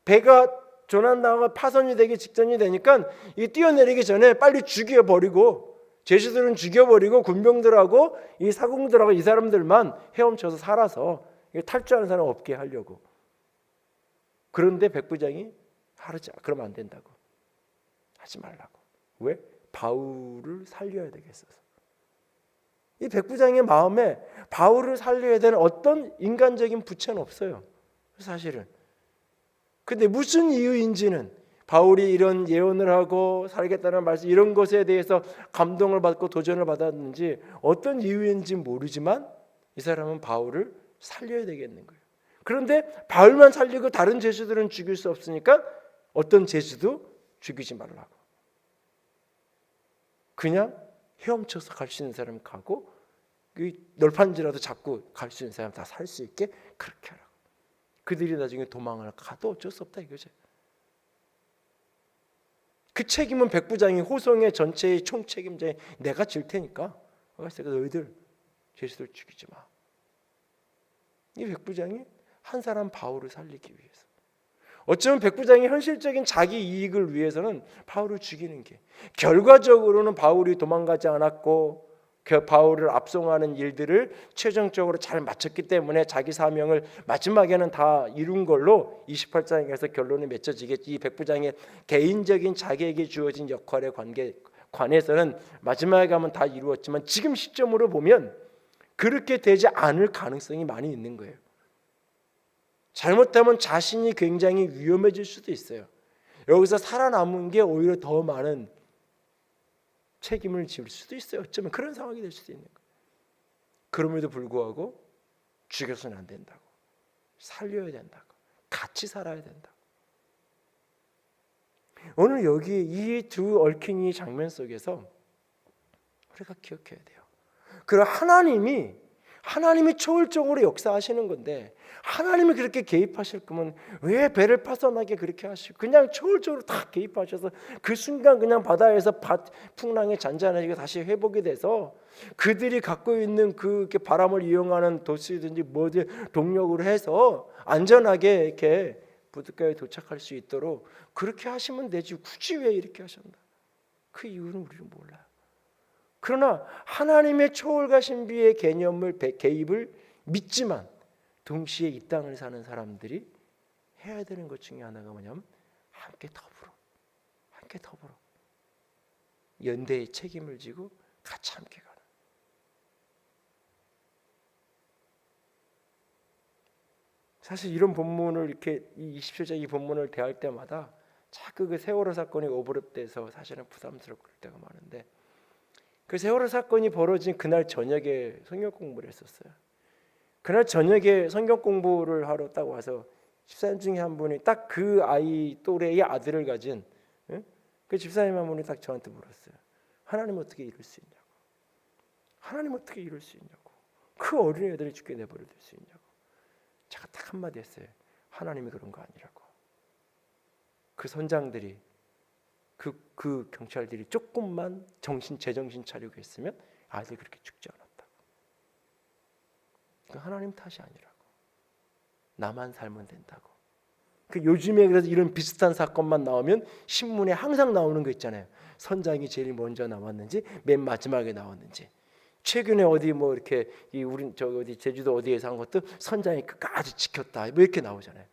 배가 조난당하고 파손이 되기 직전이 되니까 이 뛰어내리기 전에 빨리 죽여버리고, 죄수들은 죽여버리고 군병들하고 이 사공들하고 이 사람들만 헤엄쳐서 살아서 탈주하는 사람 없게 하려고. 그런데 백부장이 하르자, 그러면 안 된다고, 하지 말라고. 왜? 바울을 살려야 되겠어서. 이 백부장의 마음에 바울을 살려야 되는 어떤 인간적인 부채는 없어요, 사실은. 근데 무슨 이유인지는, 바울이 이런 예언을 하고 살겠다는 말씀, 이런 것에 대해서 감동을 받고 도전을 받았는지 어떤 이유인지 모르지만 이 사람은 바울을 살려야 되겠는 거예요. 그런데 바울만 살리고 다른 죄수들은 죽일 수 없으니까 어떤 죄수도 죽이지 말라고. 그냥 헤엄쳐서 갈 수 있는 사람 가고, 널판지라도 잡고 갈 수 있는 사람 다 살 수 있게 그렇게 하라고. 그들이 나중에 도망을 가도 어쩔 수 없다 이거죠. 그 책임은 백부장이, 호송의 전체의 총책임자인 내가 질 테니까 그래서 너희들 죄수들 죽이지 마. 이 백부장이 한 사람 바울을 살리기 위해서, 어쩌면 백부장이 현실적인 자기 이익을 위해서는 바울을 죽이는 게, 결과적으로는 바울이 도망가지 않았고 그 바울을 압송하는 일들을 최종적으로 잘 마쳤기 때문에 자기 사명을 마지막에는 다 이룬 걸로 28장에서 결론이 맺혀지겠지. 이 백부장의 개인적인 자기에게 주어진 역할에 관해서는 마지막에 가면 다 이루었지만 지금 시점으로 보면 그렇게 되지 않을 가능성이 많이 있는 거예요. 잘못하면 자신이 굉장히 위험해질 수도 있어요. 여기서 살아남은 게 오히려 더 많은 책임을 지을 수도 있어요. 어쩌면 그런 상황이 될 수도 있는 거예요. 그럼에도 불구하고 죽여서는 안 된다고, 살려야 된다고, 같이 살아야 된다고. 오늘 여기 이 두 얽힌 이 장면 속에서 우리가 기억해야 돼요. 그럼 하나님이 초월적으로 역사하시는 건데, 하나님이 그렇게 개입하실 거면 왜 배를 파손하게 그렇게 하시고, 그냥 초월적으로 다 개입하셔서 그 순간 그냥 바다에서 풍랑에 잔잔해지고 다시 회복이 돼서 그들이 갖고 있는 그 바람을 이용하는 도시든지 뭐든 동력으로 해서 안전하게 이렇게 부둣가에 도착할 수 있도록 그렇게 하시면 되지, 굳이 왜 이렇게 하셨나? 그 이유는 우리는 몰라요. 그러나 하나님의 초월과 신비의 개념을, 개입을 믿지만 동시에 이 땅을 사는 사람들이 해야 되는 것 중에 하나가 뭐냐면 함께 더불어 연대의 책임을 지고 같이 함께 가는. 사실 이런 본문을 이렇게 이 27장 본문을 대할 때마다 자꾸 그 세월호 사건이 오버랩돼서 사실은 부담스럽고 그럴 때가 많은데, 그 세월호 사건이 벌어진 그날 저녁에 성경 공부를 했었어요. 그날 저녁에 성경 공부를 하러 딱 와서 집사님 중에 한 분이 딱 그 아이 또래의 아들을 가진 그 집사님 한 분이 딱 저한테 물었어요. 하나님 어떻게 이럴 수 있냐고. 하나님 어떻게 이럴 수 있냐고. 그 어린애들이 죽게 내버려 둘 수 있냐고. 제가 딱 한마디 했어요. 하나님이 그런 거 아니라고. 그 선장들이 그 경찰들이 조금만 제정신 차리고 했으면 아들이 그렇게 죽지 않았다고. 그 하나님 탓이 아니라고. 나만 살면 된다고. 그 요즘에 그래서 이런 비슷한 사건만 나오면 신문에 항상 나오는 거 있잖아요. 선장이 제일 먼저 나왔는지 맨 마지막에 나왔는지. 최근에 어디 뭐 이렇게 우린 어디 제주도 어디에서 한 것도 선장이 끝까지 지켰다 뭐 이렇게 나오잖아요.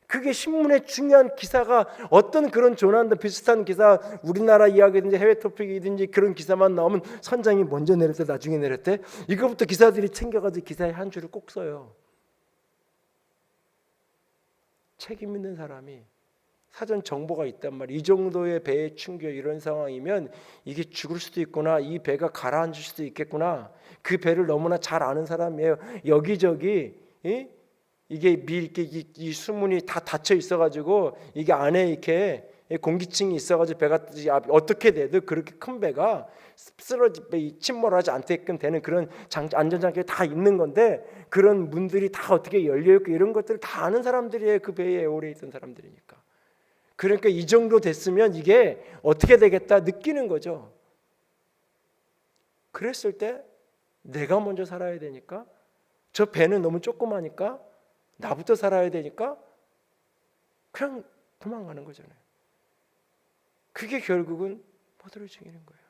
그게 신문의 중요한 기사가 어떤 그런 조난도 비슷한 기사, 우리나라 이야기든지 해외 토픽이든지 그런 기사만 나오면 선장이 먼저 내렸대 나중에 내렸대, 이거부터 기사들이 챙겨가지고 기사에 한 줄을 꼭 써요. 책임 있는 사람이 사전 정보가 있단 말이에요. 이 정도의 배의 충격 이런 상황이면 이게 죽을 수도 있구나, 이 배가 가라앉을 수도 있겠구나, 그 배를 너무나 잘 아는 사람이에요. 여기저기 이게 이렇게 이 수문이 다 닫혀 있어가지고 이게 안에 이렇게 공기층이 있어가지고 배가 어떻게 돼도 그렇게 큰 배가 침몰하지 않게끔 되는 그런 안전장치가 다 있는 건데, 그런 문들이 다 어떻게 열려 있고 이런 것들을 다 아는 사람들이에요. 그 배에 오래 있던 사람들이니까. 그러니까 이 정도 됐으면 이게 어떻게 되겠다 느끼는 거죠. 그랬을 때 내가 먼저 살아야 되니까, 저 배는 너무 조그마니까 나부터 살아야 되니까 그냥 도망가는 거잖아요. 그게 결국은 포도를 죽이는 거예요.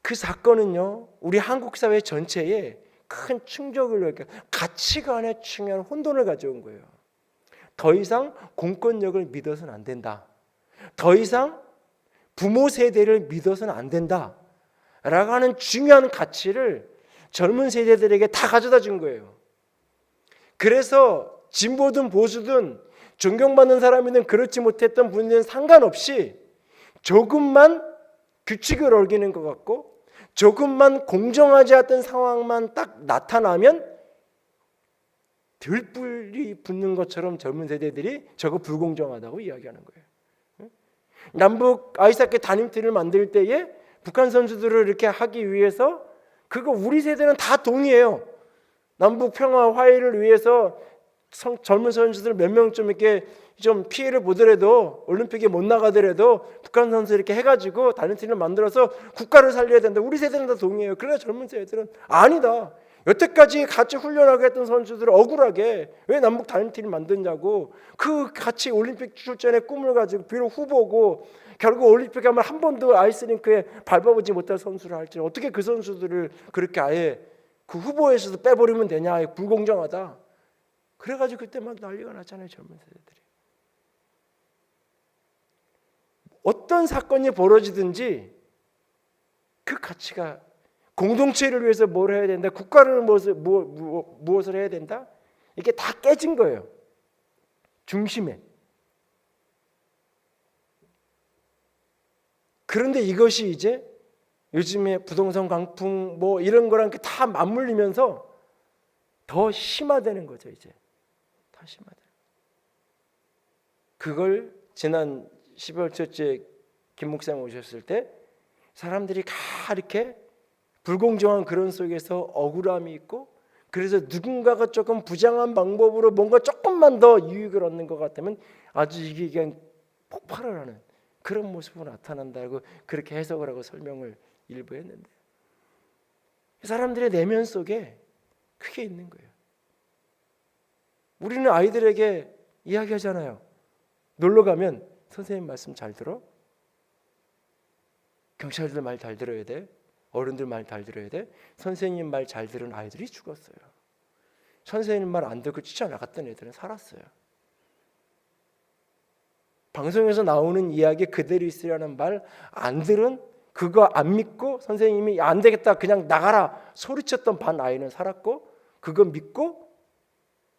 그 사건은요, 우리 한국 사회 전체에 큰 충격을, 가치관에 중요한 혼돈을 가져온 거예요. 더 이상 공권력을 믿어서는 안 된다. 더 이상 부모 세대를 믿어서는 안 된다. 라고 하는 중요한 가치를 젊은 세대들에게 다 가져다 준 거예요. 그래서 진보든 보수든 존경받는 사람이든 그렇지 못했던 분들은 상관없이 조금만 규칙을 어기는 것 같고 조금만 공정하지 않던 상황만 딱 나타나면 들불이 붙는 것처럼 젊은 세대들이 저거 불공정하다고 이야기하는 거예요. 남북 아이스하키 단임팀을 만들 때에 북한 선수들을 이렇게 하기 위해서 그거 우리 세대는 다 동의해요. 남북 평화 화해를 위해서 젊은 선수들 몇 명 좀 이렇게 좀 피해를 보더라도 올림픽에 못 나가더라도 북한 선수 이렇게 해가지고 단일팀을 만들어서 국가를 살려야 된다. 우리 세대는 다 동의해요. 그러나 젊은 세대들은 아니다. 여태까지 같이 훈련하게 했던 선수들을 억울하게 왜 남북 단일팀을 만드냐고. 그 같이 올림픽 출전의 꿈을 가지고 비록 후보고 결국 올림픽에 가면 한 번도 아이스링크에 밟아보지 못할 선수를 할지 어떻게 그 선수들을 그렇게 아예 그 후보에서도 빼버리면 되냐. 불공정하다. 그래가지고 그때 막 난리가 났잖아요. 젊은 세대들이. 어떤 사건이 벌어지든지 그 가치가 공동체를 위해서 뭘 해야 된다, 국가를 무엇을 해야 된다, 이게 다 깨진 거예요. 중심에. 그런데 이것이 이제 요즘에 부동산 강풍 뭐 이런 거랑 다 맞물리면서 더 심화되는 거죠. 이제 다 심화돼요. 그걸 지난 12월 첫째 김 목사님 오셨을 때 사람들이 다 이렇게 불공정한 그런 속에서 억울함이 있고, 그래서 누군가가 조금 부당한 방법으로 뭔가 조금만 더 유익을 얻는 것 같으면 아주 이게 그냥 폭발을 하는 그런 모습으로 나타난다고 그렇게 해석을 하고 설명을 일부 했는데, 사람들의 내면 속에 그게 있는 거예요. 우리는 아이들에게 이야기하잖아요. 놀러 가면 선생님 말씀 잘 들어? 경찰들 말 잘 들어야 돼? 어른들 말 잘 들어야 돼? 선생님 말 잘 들은 아이들이 죽었어요. 선생님 말 안 듣고 쫓아나갔던 애들은 살았어요. 방송에서 나오는 이야기 그대로 있으라는 말 안 들은, 그거 안 믿고 선생님이 안 되겠다 그냥 나가라 소리쳤던 반 아이는 살았고, 그거 믿고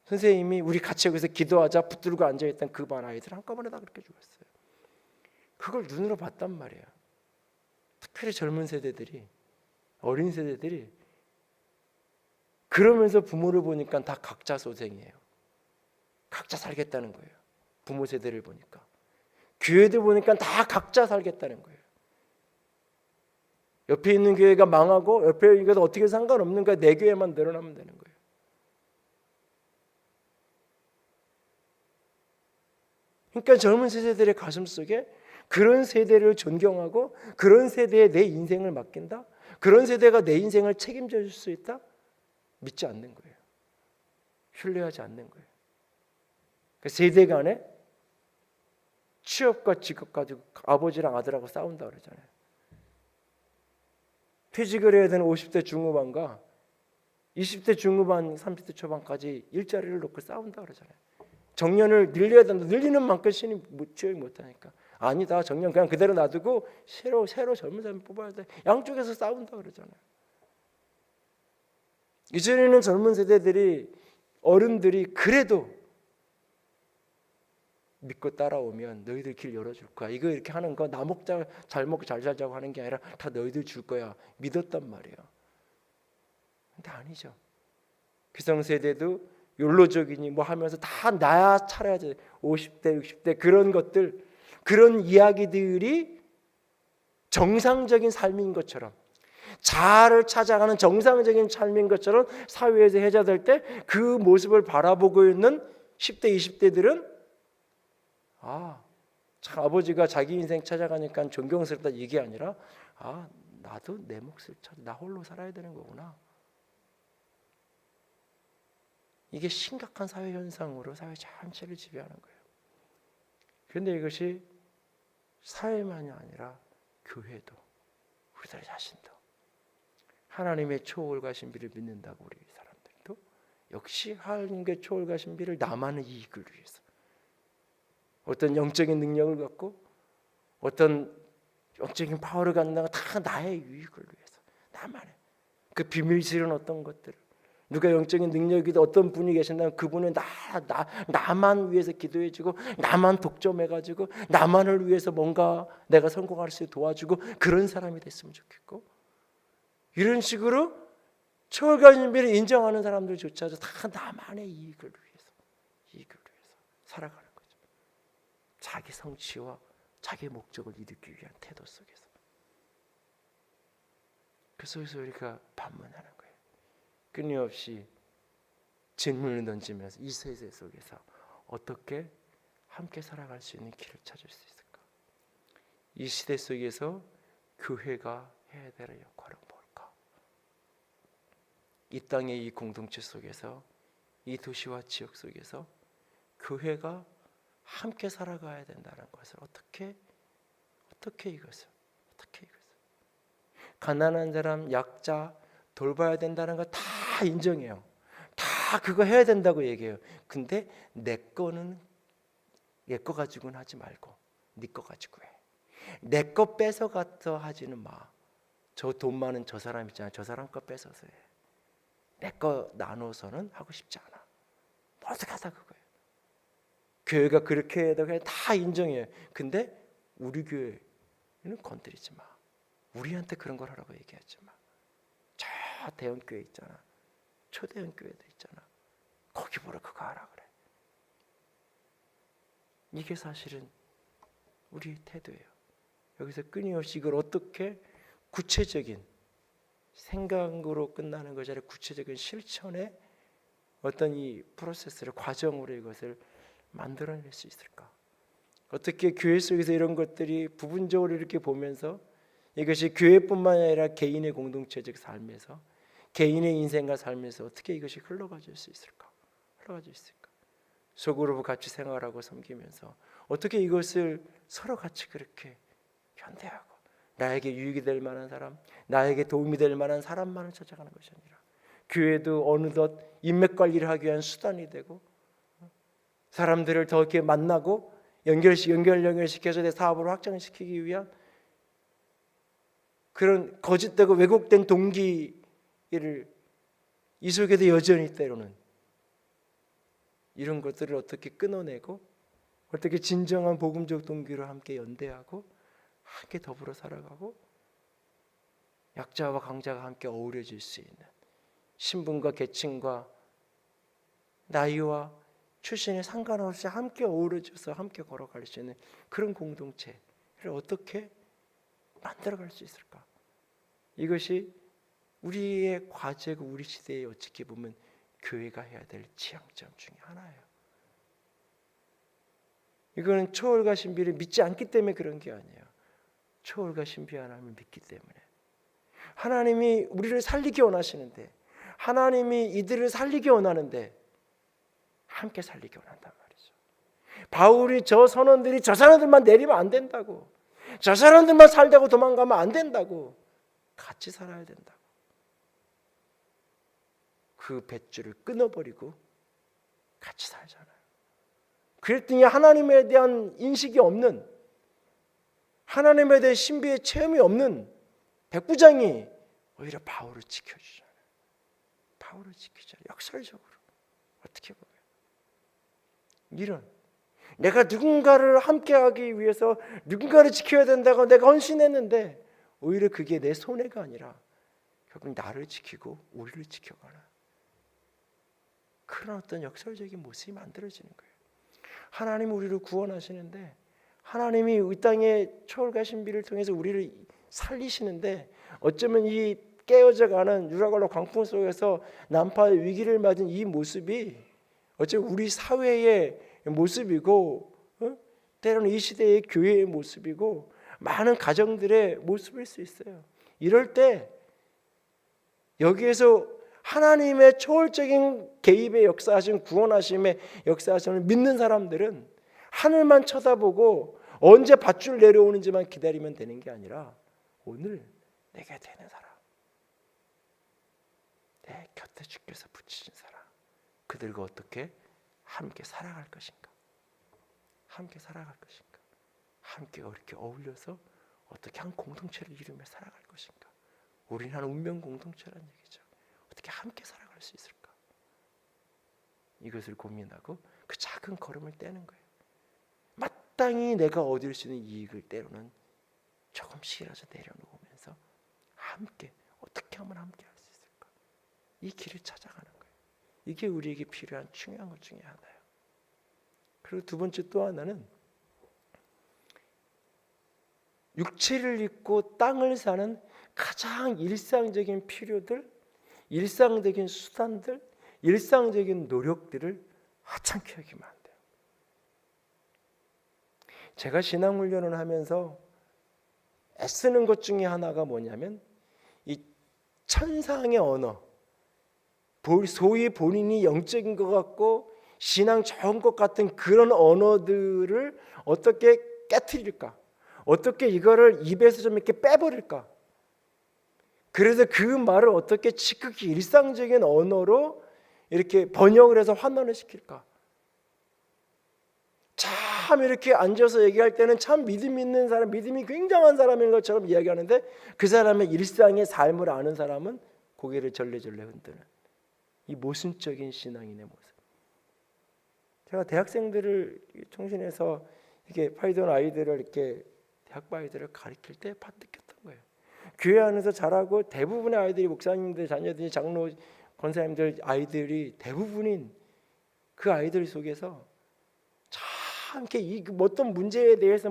선생님이 우리 같이 여기서 기도하자 붙들고 앉아있던 그 반 아이들 한꺼번에 다 그렇게 죽었어요. 그걸 눈으로 봤단 말이에요. 특별히 젊은 세대들이, 어린 세대들이. 그러면서 부모를 보니까 다 각자 소생이에요. 각자 살겠다는 거예요. 부모 세대를 보니까. 교회들 보니까 다 각자 살겠다는 거예요. 옆에 있는 교회가 망하고 옆에 있는 교회도 어떻게 상관없는 거야. 내 교회만 늘어나면 되는 거예요. 그러니까 젊은 세대들의 가슴 속에 그런 세대를 존경하고 그런 세대에 내 인생을 맡긴다? 그런 세대가 내 인생을 책임져 줄 수 있다? 믿지 않는 거예요. 신뢰하지 않는 거예요. 그 세대 간에 취업과 직업 가지고 아버지랑 아들하고 싸운다 그러잖아요. 퇴직을 해야 되는 50대 중후반과 20대 중후반, 30대 초반까지 일자리를 놓고 싸운다 그러잖아요. 정년을 늘려야 된다. 늘리는 만큼 신이 취업이 못하니까. 아니다. 정년 그냥 그대로 놔두고 새로 젊은 사람 뽑아야 돼. 양쪽에서 싸운다 그러잖아요. 이전에는 젊은 세대들이 어른들이 그래도 믿고 따라오면 너희들 길 열어줄 거야. 이거 이렇게 하는 거 나 먹자 잘 먹고 잘 살자고 하는 게 아니라 다 너희들 줄 거야. 믿었단 말이에요. 근데 아니죠. 기성세대도 욜로적이니 뭐 하면서 다 나야 차려야지. 50대 60대 그런 것들, 그런 이야기들이 정상적인 삶인 것처럼, 자아를 찾아가는 정상적인 삶인 것처럼 사회에서 회자될 때 그 모습을 바라보고 있는 10대 20대들은 참 아버지가 자기 인생 찾아가니까 존경스럽다 이게 아니라 나도 내 몫을 찾아 나 홀로 살아야 되는 거구나. 이게 심각한 사회 현상으로 사회 전체를 지배하는 거예요. 그런데 이것이 사회만이 아니라 교회도, 우리들 자신도 하나님의 초월과 신비를 믿는다고 우리 사람들도 역시 하나님의 초월과 신비를 나만의 이익을 위해서, 어떤 영적인 능력을 갖고 어떤 영적인 파워를 갖는다가 다 나의 유익을 위해서, 나만의 그 비밀스러운 어떤 것들을, 누가 영적인 능력이든 어떤 분이 계신다면 그분은 나만 위해서 기도해주고 나만 독점해가지고 나만을 위해서 뭔가 내가 성공할 수 있게 도와주고 그런 사람이 됐으면 좋겠고, 이런 식으로 초월과 신비를 인정하는 사람들조차도 다 나만의 이익을 위해서 살아가는 거죠. 자기 성취와 자기 목적을 이루기 위한 태도 속에서. 그래서 우리가 반문하는 거예요. 끊임없이 질문을 던지면서 이 세대 속에서 어떻게 함께 살아갈 수 있는 길을 찾을 수 있을까? 이 시대 속에서 교회가 해야 될 역할은 뭘까? 이 땅의 이 공동체 속에서, 이 도시와 지역 속에서 교회가 함께 살아가야 된다는 것을 어떻게 이것을 가난한 사람, 약자 돌봐야 된다는 거 다 인정해요. 다 그거 해야 된다고 얘기해요. 근데 내 거 가지고는 하지 말고 네 거 가지고 해. 내 거 뺏어가서 하지는 마. 저 돈 많은 저 사람 있잖아. 저 사람 거 뺏어서 해. 내 거 나눠서는 하고 싶지 않아. 어떻게 하다 그거예요. 교회가 그렇게 해야 되고 다 인정해요. 근데 우리 교회는 건드리지 마. 우리한테 그런 걸 하라고 얘기하지 마. 저 대형 교회 있잖아. 초대형 교회도 있잖아. 거기 보러 그거 하라 그래. 이게 사실은 우리의 태도예요. 여기서 끊임없이 이걸 어떻게 구체적인 생각으로 끝나는 것이 아니라 구체적인 실천의 어떤 이 프로세스를, 과정으로 이것을 만들어낼 수 있을까? 어떻게 교회 속에서 이런 것들이 부분적으로 이렇게 보면서 이것이 교회뿐만 아니라 개인의 공동체적 삶에서, 개인의 인생과 삶에서 어떻게 이것이 흘러가질 수 있을까? 속으로 같이 생활하고 섬기면서 어떻게 이것을 서로 같이 그렇게 견뎌하고 나에게 유익이 될 만한 사람, 나에게 도움이 될 만한 사람만을 찾아가는 것이 아니라 교회도 어느덧 인맥 관리를 하기 위한 수단이 되고 사람들을 더 이렇게 만나고 연결시켜서 내 사업을 확장시키기 위한 그런 거짓되고 왜곡된 동기를 이 속에도 여전히 때로는 이런 것들을 어떻게 끊어내고 어떻게 진정한 복음적 동기로 함께 연대하고 함께 더불어 살아가고 약자와 강자가 함께 어우러질 수 있는 신분과 계층과 나이와 출신에 상관없이 함께 어우러져서 함께 걸어갈 수 있는 그런 공동체를 어떻게 만들어갈 수 있을까? 이것이 우리의 과제고 우리 시대에 어떻게 보면 교회가 해야 될 지향점 중에 하나예요. 이거는 초월과 신비를 믿지 않기 때문에 그런 게 아니에요. 초월과 신비 하나님을 믿기 때문에 하나님이 우리를 살리기 원하시는데 하나님이 이들을 살리기 원하는데 함께 살리기 원한단 말이죠. 바울이 저 선원들이 저 사람들만 내리면 안 된다고, 저 사람들만 살다고 도망가면 안 된다고, 같이 살아야 된다고. 그 뱃줄을 끊어버리고 같이 살잖아요. 그랬더니 하나님에 대한 인식이 없는, 하나님에 대한 신비의 체험이 없는 백부장이 오히려 바울을 지켜주잖아요. 바울을 지키잖아요. 역설적으로 어떻게 보면 이런 내가 누군가를 함께하기 위해서 누군가를 지켜야 된다고 내가 헌신했는데 오히려 그게 내 손해가 아니라 결국 나를 지키고 우리를 지켜가는 그런 어떤 역설적인 모습이 만들어지는 거예요. 하나님이 우리를 구원하시는데 하나님이 이 땅의 초월과 신비를 통해서 우리를 살리시는데 어쩌면 이 깨어져가는 유라굴로 광풍 속에서 난파의 위기를 맞은 이 모습이 어쩌면 우리 사회의 모습이고 때로는 이 시대의 교회의 모습이고 많은 가정들의 모습일 수 있어요. 이럴 때 여기에서 하나님의 초월적인 개입의 역사하신 구원하심의 역사하심을 믿는 사람들은 하늘만 쳐다보고 언제 밧줄 내려오는지만 기다리면 되는 게 아니라 오늘 내게 되는 사람, 내 곁에 주께서 붙이신 사람, 그들과 어떻게 함께 살아갈 것인가, 함께 살아갈 것인가, 함께 이렇게 어울려서 어떻게 한 공동체를 이루며 살아갈 것인가. 우리는 한 운명 공동체라는 얘기죠. 어떻게 함께 살아갈 수 있을까? 이것을 고민하고 그 작은 걸음을 떼는 거예요. 마땅히 내가 얻을 수 있는 이익을 때로는 조금씩이라도 내려놓으면서 함께 어떻게 하면 함께 할 수 있을까? 이 길을 찾아가는 거예요. 이게 우리에게 필요한 중요한 것 중에 하나예요. 그리고 두 번째 또 하나는 육체를 입고 땅을 사는 가장 일상적인 필요들, 일상적인 수단들, 일상적인 노력들을 하찮게 여기면 안 돼요. 제가 신앙훈련을 하면서 애쓰는 것 중에 하나가 뭐냐면 이 천상의 언어, 소위 본인이 영적인 것 같고 신앙 좋은 것 같은 그런 언어들을 어떻게 깨트릴까? 어떻게 이거를 입에서 좀 이렇게 빼버릴까? 그래서 그 말을 어떻게 지극히 일상적인 언어로 이렇게 번역을 해서 환원을 시킬까? 참 이렇게 앉아서 얘기할 때는 참 믿음 있는 사람, 믿음이 굉장한 사람인 것처럼 이야기하는데 그 사람의 일상의 삶을 아는 사람은 고개를 절레절레 흔드는 이 모순적인 신앙인의 모습. 제가 대학생들을 총신해서 이렇게 파이던 아이들을 이렇게 대학부 아이들을 가르칠 때 느꼈던 거예요. 교회 안에서 자라고 대부분의 아이들이 목사님들 자녀들이 장로 권사님들 아이들이 대부분인 그 아이들 속에서 참 이렇게 이 어떤 문제에 대해서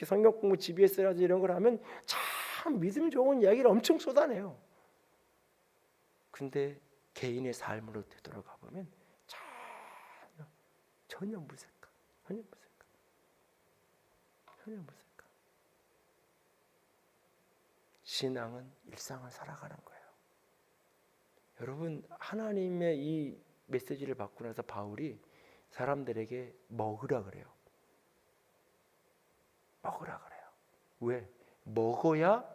성경 공부 GBS라든지 이런 걸 하면 참 믿음 좋은 이야기를 엄청 쏟아내요. 근데 개인의 삶으로 되돌아가 보면 전혀 무색한, 전혀 무색한. 신앙은 일상을 살아가는 거예요. 여러분, 하나님의 이 메시지를 받고 나서 바울이 사람들에게 먹으라 그래요. 먹으라 그래요. 왜? 먹어야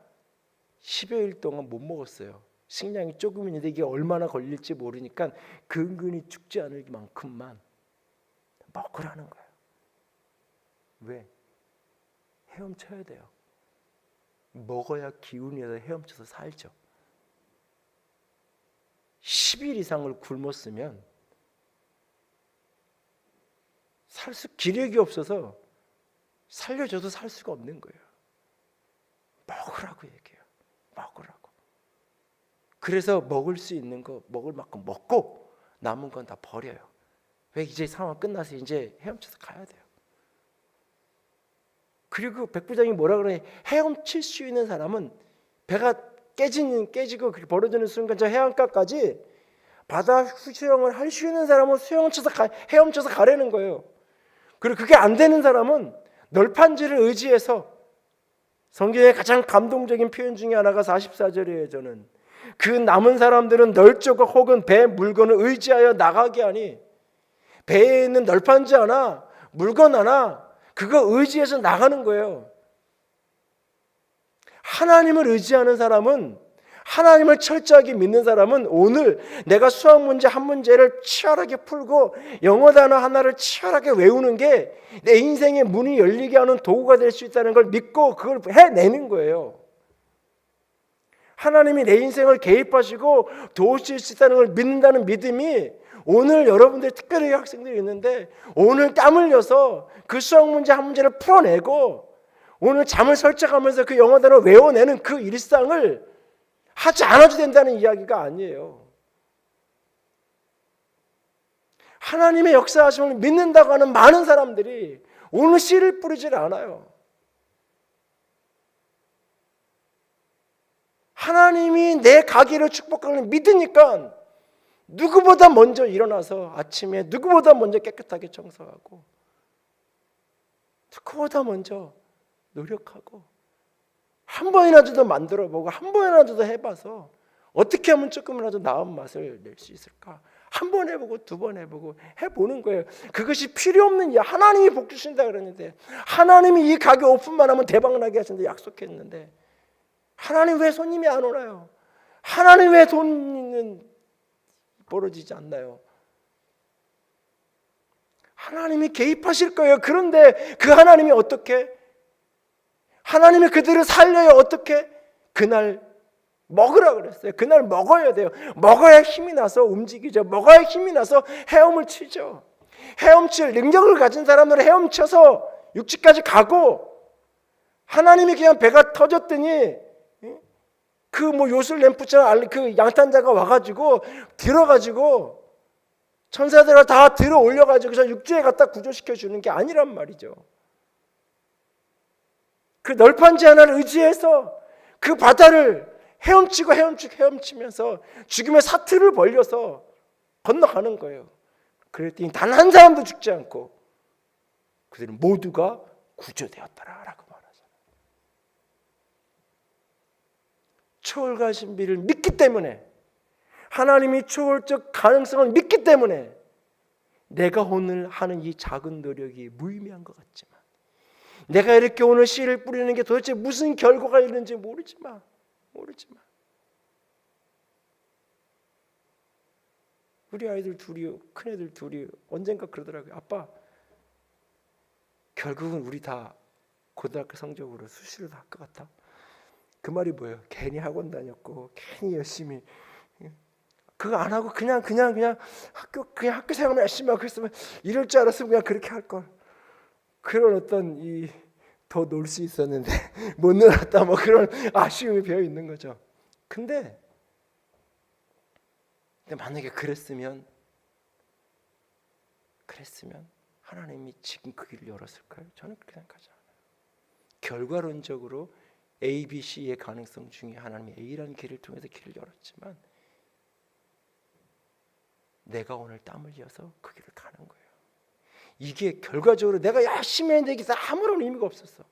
10여일 동안 못 먹었어요. 식량이 조금 있는데 이게 얼마나 걸릴지 모르니까 근근히 죽지 않을 만큼만 먹으라는 거예요. 왜? 헤엄쳐야 돼요. 먹어야 기운이 나서 헤엄쳐서 살죠. 10일 이상을 굶었으면 기력이 없어서 살려줘도 살 수가 없는 거예요. 먹으라고 얘기해요. 먹으라고. 그래서 먹을 수 있는 거 먹을 만큼 먹고 남은 건 다 버려요. 왜? 이제 상황 끝나서 이제 헤엄쳐서 가야 돼요. 그리고 백부장이 뭐라 그러냐, 헤엄칠 수 있는 사람은 배가 깨지고 벌어지는 순간 저 해안가까지 바다 수영을 할 수 있는 사람은 헤엄쳐서 가라는 거예요. 그리고 그게 안 되는 사람은 널판지를 의지해서, 성경의 가장 감동적인 표현 중에 하나가 44절이에요. 저는 그 남은 사람들은 널조각 혹은 배 물건을 의지하여 나가게 하니, 배에 있는 널판지 하나, 물건 하나, 그거 의지해서 나가는 거예요. 하나님을 의지하는 사람은, 하나님을 철저하게 믿는 사람은 오늘 내가 수학 문제 한 문제를 치열하게 풀고 영어 단어 하나를 치열하게 외우는 게 내 인생의 문이 열리게 하는 도구가 될 수 있다는 걸 믿고 그걸 해내는 거예요. 하나님이 내 인생을 개입하시고 도우실 수 있다는 걸 믿는다는 믿음이, 오늘 여러분들 특별히 학생들이 있는데 오늘 땀 흘려서 그 수학 문제 한 문제를 풀어내고 오늘 잠을 설쳐가면서 그 영어 단어 외워내는 그 일상을 하지 않아도 된다는 이야기가 아니에요. 하나님의 역사하심을 믿는다고 하는 많은 사람들이 오늘 씨를 뿌리질 않아요. 하나님이 내 가기를 축복하는 믿으니까 누구보다 먼저 일어나서 아침에 누구보다 먼저 깨끗하게 청소하고, 누구보다 먼저 노력하고, 한 번이라도 만들어보고 한 번이라도 해봐서 어떻게 하면 조금이라도 나은 맛을 낼 수 있을까, 한 번 해보고 두 번 해보고 해보는 거예요. 그것이 필요 없는 일. 하나님이 복 주신다 그랬는데, 하나님이 이 가게 오픈만 하면 대박 나게 하신다 약속했는데, 하나님 왜 손님이 안 오나요? 하나님 왜 돈은 벌어지지 않나요? 하나님이 개입하실 거예요. 그런데 그 하나님이 어떻게? 하나님이 그들을 살려요. 어떻게? 그날 먹으라 그랬어요. 그날 먹어야 돼요. 먹어야 힘이 나서 움직이죠. 먹어야 힘이 나서 헤엄을 치죠. 헤엄칠 능력을 가진 사람들은 헤엄쳐서 육지까지 가고, 하나님이 그냥 배가 터졌더니 그 요술 램프처럼 그 양탄자가 와가지고 들어가지고 천사들을 다 들어 올려가지고 저 육지에 갖다 구조시켜 주는 게 아니란 말이죠. 그 널판지 하나를 의지해서 그 바다를 헤엄치면서 죽음의 사틀을 벌려서 건너가는 거예요. 그랬더니 단 한 사람도 죽지 않고 그들은 모두가 구조되었더라라고 말하잖아요. 초월과 신비를 믿기 때문에, 하나님이 초월적 가능성을 믿기 때문에 내가 오늘 하는 이 작은 노력이 무의미한 것 같지만, 내가 이렇게 오늘 씨를 뿌리는 게 도대체 무슨 결과가 있는지 모르지만 우리 아이들 둘이, 큰애들 둘이 언젠가 그러더라고요. 아빠, 결국은 우리 다 고등학교 성적으로 수시로 다 할 것 같아. 그 말이 뭐예요? 괜히 학원 다녔고 괜히 열심히 그거 안 하고 그냥 학교 생활만 열심히 하고 있으면 이럴 줄 알았으면 그냥 그렇게 할 걸. 그런 어떤 더 놀 수 있었는데 못 놀았다, 그런 아쉬움이 배어 있는 거죠. 근데 만약에 그랬으면 하나님이 지금 그 길을 열었을까요? 저는 그렇게 생각하지 않아요. 결과론적으로 A, B, C의 가능성 중에 하나님이 A라는 길을 통해서 길을 열었지만, 내가 오늘 땀을 흘려서 그 길을 가는 거예요. 이게 결과적으로 내가 열심히 했는데 이게 아무런 의미가 없었어.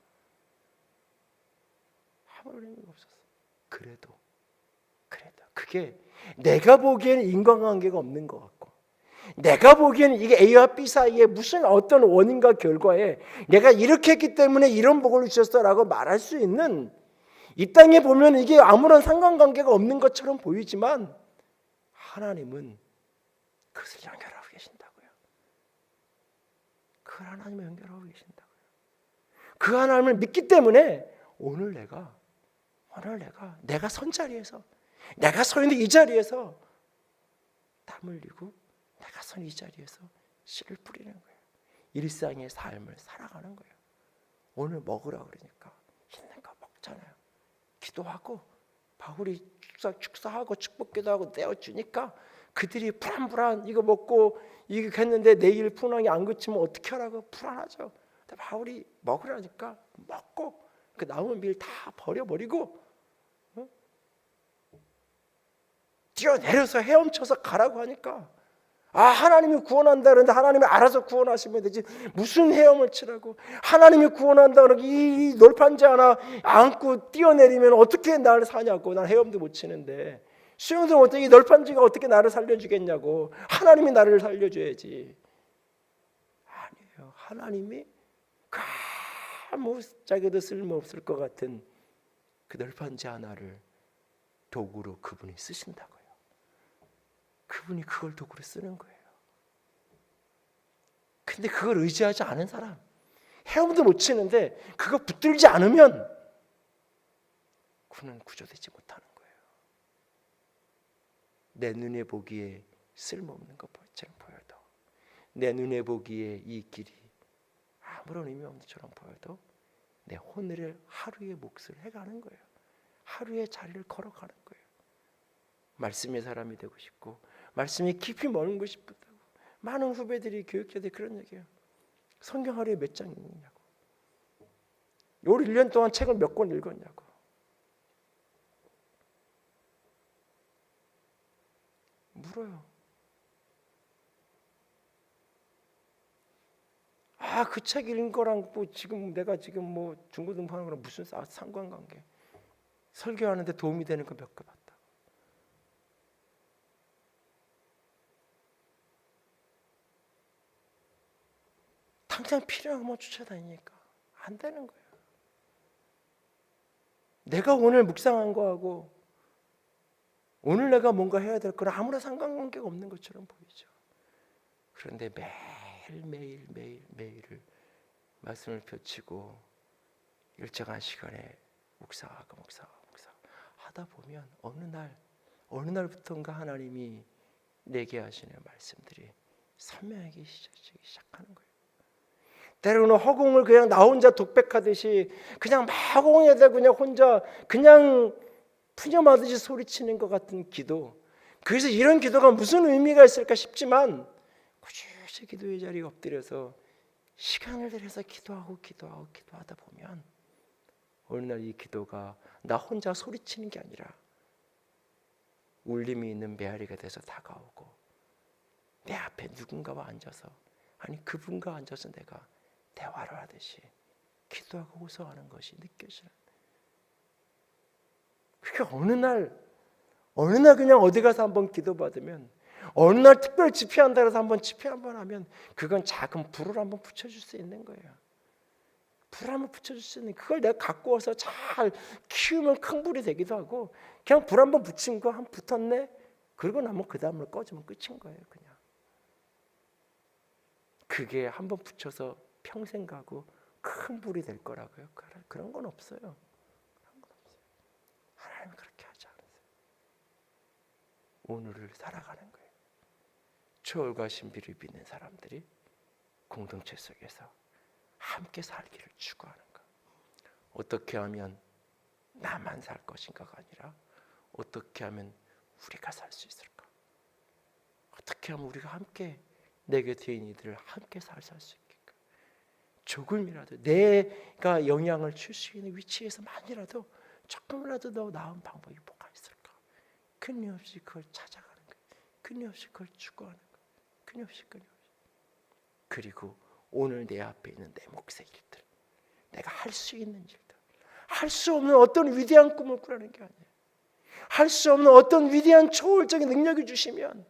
그래도 그게 내가 보기에는 인간관계가 없는 것 같고, 내가 보기에는 이게 A와 B 사이에 무슨 어떤 원인과 결과에 내가 이렇게 했기 때문에 이런 복을 주셨어라고 말할 수 있는, 이 땅에 보면 이게 아무런 상관관계가 없는 것처럼 보이지만 하나님은 그것을 연결하고 계신다고요. 그 하나님을 연결하고 계신다고요. 그 하나님을 믿기 때문에 오늘 내가 선 자리에서, 내가 서 있는 이 자리에서 땀 흘리고 내가 선 이 자리에서 씨를 뿌리는 거예요. 일상의 삶을 살아가는 거예요. 오늘 먹으라 그러니까 있는 거 먹잖아요. 기도하고 바울이 축사하고 축복기도 하고 떼어주니까 그들이 불안 이거 먹고 이거 했는데 내일 풍랑이 안 그치면 어떻게 하라고 불안하죠. 근데 바울이 먹으라니까 먹고 그 남은 밀 다 버려버리고 뛰어내려서 헤엄쳐서 가라고 하니까 하나님이 구원한다 그러는데 하나님이 알아서 구원하시면 되지 무슨 헤엄을 치라고. 하나님이 구원한다 그러고 이 널판지 하나 안고 뛰어내리면 어떻게 나를 사냐고. 난 헤엄도 못 치는데 수영도 못해. 이 널판지가 어떻게 나를 살려주겠냐고. 하나님이 나를 살려줘야지. 아니에요. 하나님이 아무 자기도 쓸모없을 것 같은 그 널판지 하나를 도구로 그분이 쓰신다고요. 그분이 그걸 도구로 쓰는 거예요. 근데 그걸 의지하지 않은 사람, 헤엄도 못 치는데 그거 붙들지 않으면 그는 구조되지 못하는 거예요. 내 눈에 보기에 쓸모없는 것처럼 보여도, 내 눈에 보기에 이 길이 아무런 의미 없는 것처럼 보여도 내 오늘의 하루의 몫을 해가는 거예요. 하루의 자리를 걸어가는 거예요. 말씀의 사람이 되고 싶고 말씀이 깊이 머물고 싶다고 많은 후배들이 교육자들이 그런 얘기해요. 성경 하루에 몇 장 읽느냐고. 올 1년 동안 책을 몇 권 읽었냐고. 물어요. 그 책 읽은 거랑 뭐 지금 내가 지금 뭐 중고등부하는 거랑 무슨 상관관계. 설교하는데 도움이 되는 거 몇 개 봤다. 당장 필요한 것만 쫓아다니니까 안 되는 거예요. 내가 오늘 묵상한 거하고 오늘 내가 뭔가 해야 될 거랑 아무런 상관관계가 없는 것처럼 보이죠. 그런데 매일을 말씀을 펼치고 일정한 시간에 묵상하고 하다 보면 어느 날부터인가 하나님이 내게 하시는 말씀들이 선명하게 시작하는 거예요. 때로는 허공을 그냥 나 혼자 독백하듯이 그냥 막 허공에다 그냥 혼자 그냥 푸념하듯이 소리치는 것 같은 기도. 그래서 이런 기도가 무슨 의미가 있을까 싶지만 꾸준히 기도의 자리에 엎드려서 시간을 들여서 기도하다 보면 어느 날 이 기도가 나 혼자 소리치는 게 아니라 울림이 있는 메아리가 돼서 다가오고 내 앞에 누군가와 앉아서 그분과 앉아서 내가 대화를 하듯이 기도하고 호소하는 것이 느껴지는. 그러니까 어느 날 그냥 어디 가서 한번 기도받으면 어느 날 특별 집회한다 해서 한번 집회 한번 하면 그건 작은 불을 한번 붙여줄 수 있는 거예요. 불 한번 붙여줄 수 있는 그걸 내가 갖고 와서 잘 키우면 큰 불이 되기도 하고 그냥 불 한번 붙인 거 한 붙었네 그러고 나면 그 다음을 꺼주면 끝인 거예요. 그냥 그게 한번 붙여서 평생 가고 큰 불이 될 거라고요. 그런 건 없어요. 하나님은 그렇게 하지 않으세요. 오늘을 살아가는 거예요. 초월과 신비를 믿는 사람들이 공동체 속에서 함께 살기를 추구하는 것. 어떻게 하면 나만 살 것인가가 아니라 어떻게 하면 우리가 살 수 있을까? 어떻게 하면 우리가 함께 내 곁에 있는 이들을 함께 살 수 있을까? 조금이라도 내가 영향을 줄 수 있는 위치에서만이라도 조금이라도 더 나은 방법이 뭐가 있을까? 끊임없이 그걸 찾아가는 거예요. 끊임없이 그걸 추구하는 거예요. 끊임없이. 그리고 오늘 내 앞에 있는 내 몫의 일들, 내가 할 수 있는 일들, 할 수 없는 어떤 위대한 꿈을 꾸라는 게 아니에요. 할 수 없는 어떤 위대한 초월적인 능력을 주시면,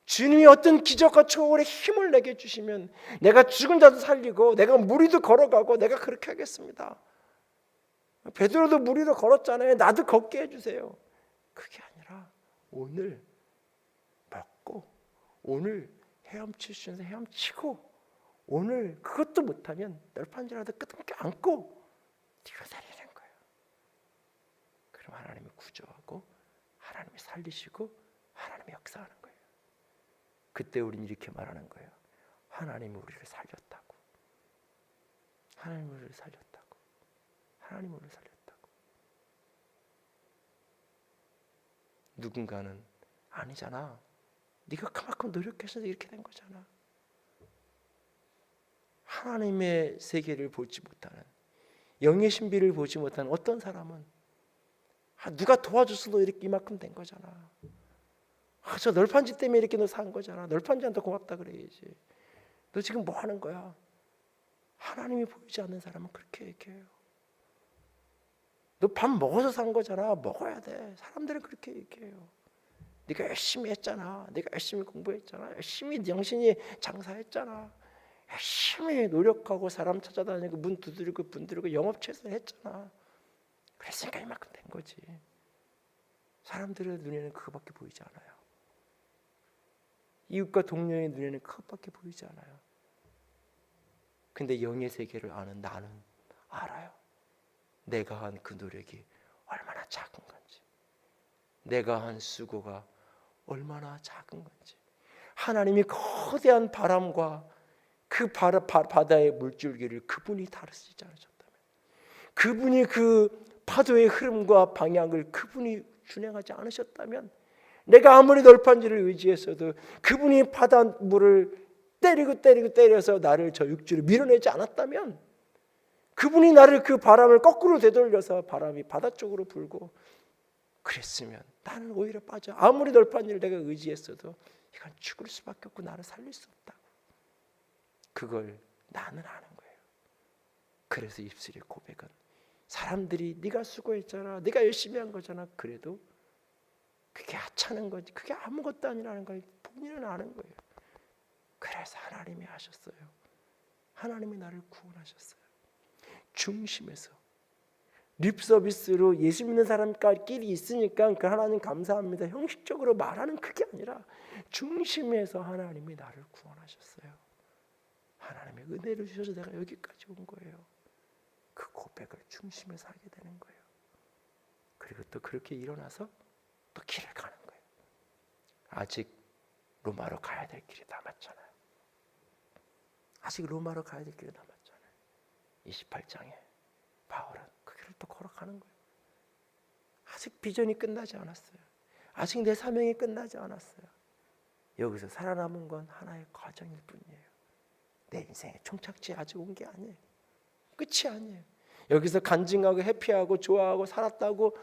주님이 어떤 기적과 초월의 힘을 내게 주시면 내가 죽은 자도 살리고 내가 무리도 걸어가고 내가 그렇게 하겠습니다. 베드로도 무리도 걸었잖아요. 나도 걷게 해주세요. 그게 아니라 오늘 먹고 오늘 헤엄칠 수 있는 헤엄치고 오늘 그것도 못하면 널판지라도 끄덕게 안고 뛰어다니는 거예요. 그럼 하나님이 구조하고 하나님이 살리시고 하나님이 역사하는 거예요. 그때 우리는 이렇게 말하는 거예요. 하나님이 우리를 살렸다고. 하나님이 우리를 살렸다고. 하나님이 우리를 살렸다고. 누군가는 아니잖아. 네가 그만큼 노력해서 이렇게 된 거잖아. 하나님의 세계를 보지 못하는, 영의 신비를 보지 못하는 어떤 사람은 누가 도와줬어도 이렇게 이만큼 된 거잖아. 저 널판지 때문에 이렇게 너 산 거잖아. 널판지한테 고맙다 그래야지. 너 지금 뭐 하는 거야? 하나님이 보이지 않는 사람은 그렇게 얘기해요. 너 밥 먹어서 산 거잖아. 먹어야 돼. 사람들은 그렇게 얘기해요. 네가 열심히 했잖아. 네가 열심히 공부했잖아. 열심히 영신이 장사했잖아. 열심히 노력하고 사람 찾아다니고 문 두드리고 영업 최선했잖아. 그랬으니까 이만큼 된 거지. 사람들의 눈에는 그거밖에 보이지 않아요. 이웃과 동료의 눈에는 그것밖에 보이지 않아요. 근데 영의 세계를 아는 나는 알아요. 내가 한 그 노력이 얼마나 작은 건지, 내가 한 수고가 얼마나 작은 건지, 하나님이 거대한 바람과 그 바다의 물줄기를 그분이 다루시지 않으셨다면, 그분이 그 파도의 흐름과 방향을 그분이 준행하지 않으셨다면, 내가 아무리 널판지를 의지했어도 그분이 바닷물을 때려서 나를 저 육지로 밀어내지 않았다면, 그분이 나를 그 바람을 거꾸로 되돌려서 바람이 바다 쪽으로 불고 그랬으면 나는 오히려 빠져. 아무리 널판지를 내가 의지했어도 이건 죽을 수밖에 없고 나를 살릴 수 없다고. 그걸 나는 아는 거예요. 그래서 입술의 고백은, 사람들이 네가 수고했잖아, 네가 열심히 한 거잖아, 그래도 그게 하찮은 거지, 그게 아무것도 아니라는 걸 본인은 아는 거예요. 그래서 하나님이 하셨어요. 하나님이 나를 구원하셨어요. 중심에서 립 서비스로 예수 믿는 사람끼리 있으니까 그 하나님 감사합니다, 형식적으로 말하는 그게 아니라 중심에서 하나님이 나를 구원하셨어요. 하나님의 은혜를 주셔서 내가 여기까지 온 거예요. 그 고백을 중심에서 하게 되는 거예요. 그리고 또 그렇게 일어나서 또 길을 가는 거예요. 아직 로마로 가야 될 길이 남았잖아요. 아직 로마로 가야 될 길이 남았잖아요. 28장에 바울은 그 길을 또 걸어가는 거예요. 아직 비전이 끝나지 않았어요. 아직 내 사명이 끝나지 않았어요. 여기서 살아남은 건 하나의 과정일 뿐이에요. 내 인생의 총착지에 아직 온 게 아니에요. 끝이 아니에요. 여기서 간증하고 해피하고 좋아하고 살았다고,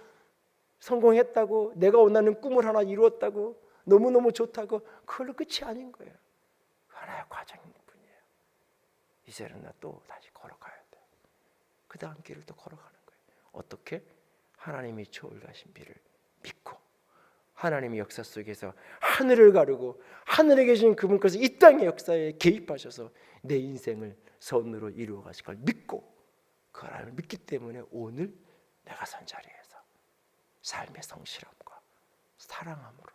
성공했다고, 내가 원하는 꿈을 하나 이루었다고, 너무너무 좋다고, 그걸로 끝이 아닌 거예요. 하나의 과정일 뿐이에요. 이제는 나 또 다시 걸어가야 돼요. 그 다음 길을 또 걸어가는 거예요. 어떻게? 하나님이 초월가신 비를 믿고, 하나님의 역사 속에서 하늘을 가르고 하늘에 계신 그분께서 이 땅의 역사에 개입하셔서 내 인생을 선으로 이루어 가실 걸 믿고, 그 하나님을 믿기 때문에 오늘 내가 선 자리에서 삶의 성실함과 사랑함으로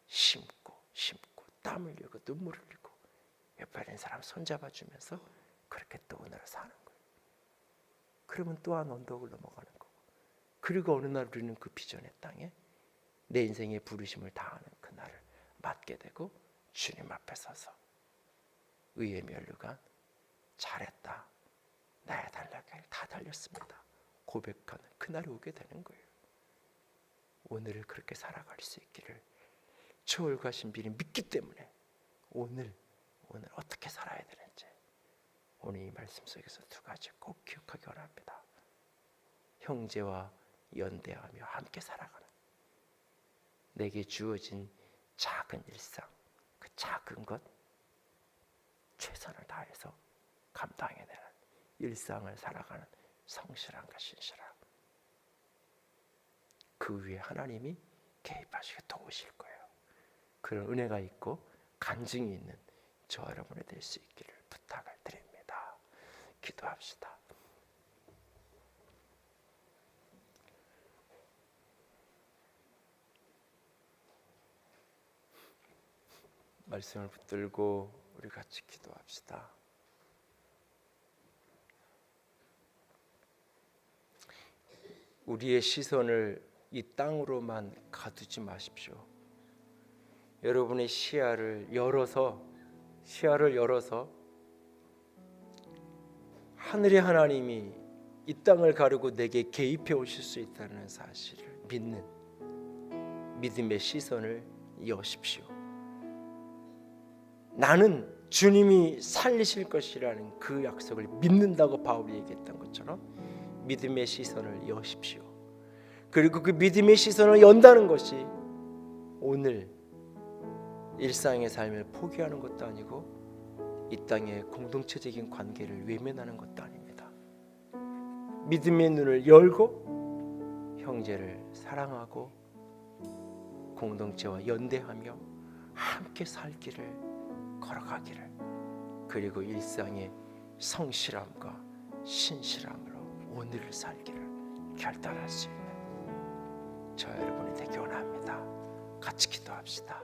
심고 땀 흘리고 눈물 흘리고 옆에 있는 사람 손잡아 주면서 그렇게 또 오늘을 사는 거예요. 그러면 또한 언덕을 넘어가는 거고, 그리고 어느 날 우리는 그 비전의 땅에 내 인생의 부르심을 다하는 그날을 맞게 되고, 주님 앞에 서서 의의 면류관, 잘했다, 나의 달려갈 다 달렸습니다, 고백하는 그날이 오게 되는 거예요. 오늘을 그렇게 살아갈 수 있기를 초월과 신비를 믿기 때문에 오늘 어떻게 살아야 되는지 오늘 이 말씀 속에서 두 가지 꼭 기억하기 원합니다. 형제와 연대하며 함께 살아가는, 내게 주어진 작은 일상, 그 작은 것 최선을 다해서 감당해내는 일상을 살아가는 성실함과 신실함, 그 위에 하나님이 개입하시게 도우실 거예요. 그런 은혜가 있고 간증이 있는 저와 여러분이 될 수 있기를 부탁을 드립니다. 기도합시다. 말씀을 붙들고 우리 같이 기도합시다. 우리의 시선을 이 땅으로만 가두지 마십시오. 여러분의 시야를 열어서 시야를 열어서 하늘의 하나님이 이 땅을 가르고 내게 개입해 오실 수 있다는 사실을 믿는 믿음의 시선을 여십시오. 나는 주님이 살리실 것이라는 그 약속을 믿는다고 바울이 얘기했던 것처럼 믿음의 시선을 여십시오. 그리고 그 믿음의 시선을 연다는 것이 오늘 일상의 삶을 포기하는 것도 아니고 이 땅의 공동체적인 관계를 외면하는 것도 아닙니다. 믿음의 눈을 열고 형제를 사랑하고 공동체와 연대하며 함께 살 길을 걸어가기를, 그리고 일상의 성실함과 신실함으로 오늘을 살기를 결단할 수 있는 저 여러분이 되기 원합니다. 같이 기도합시다.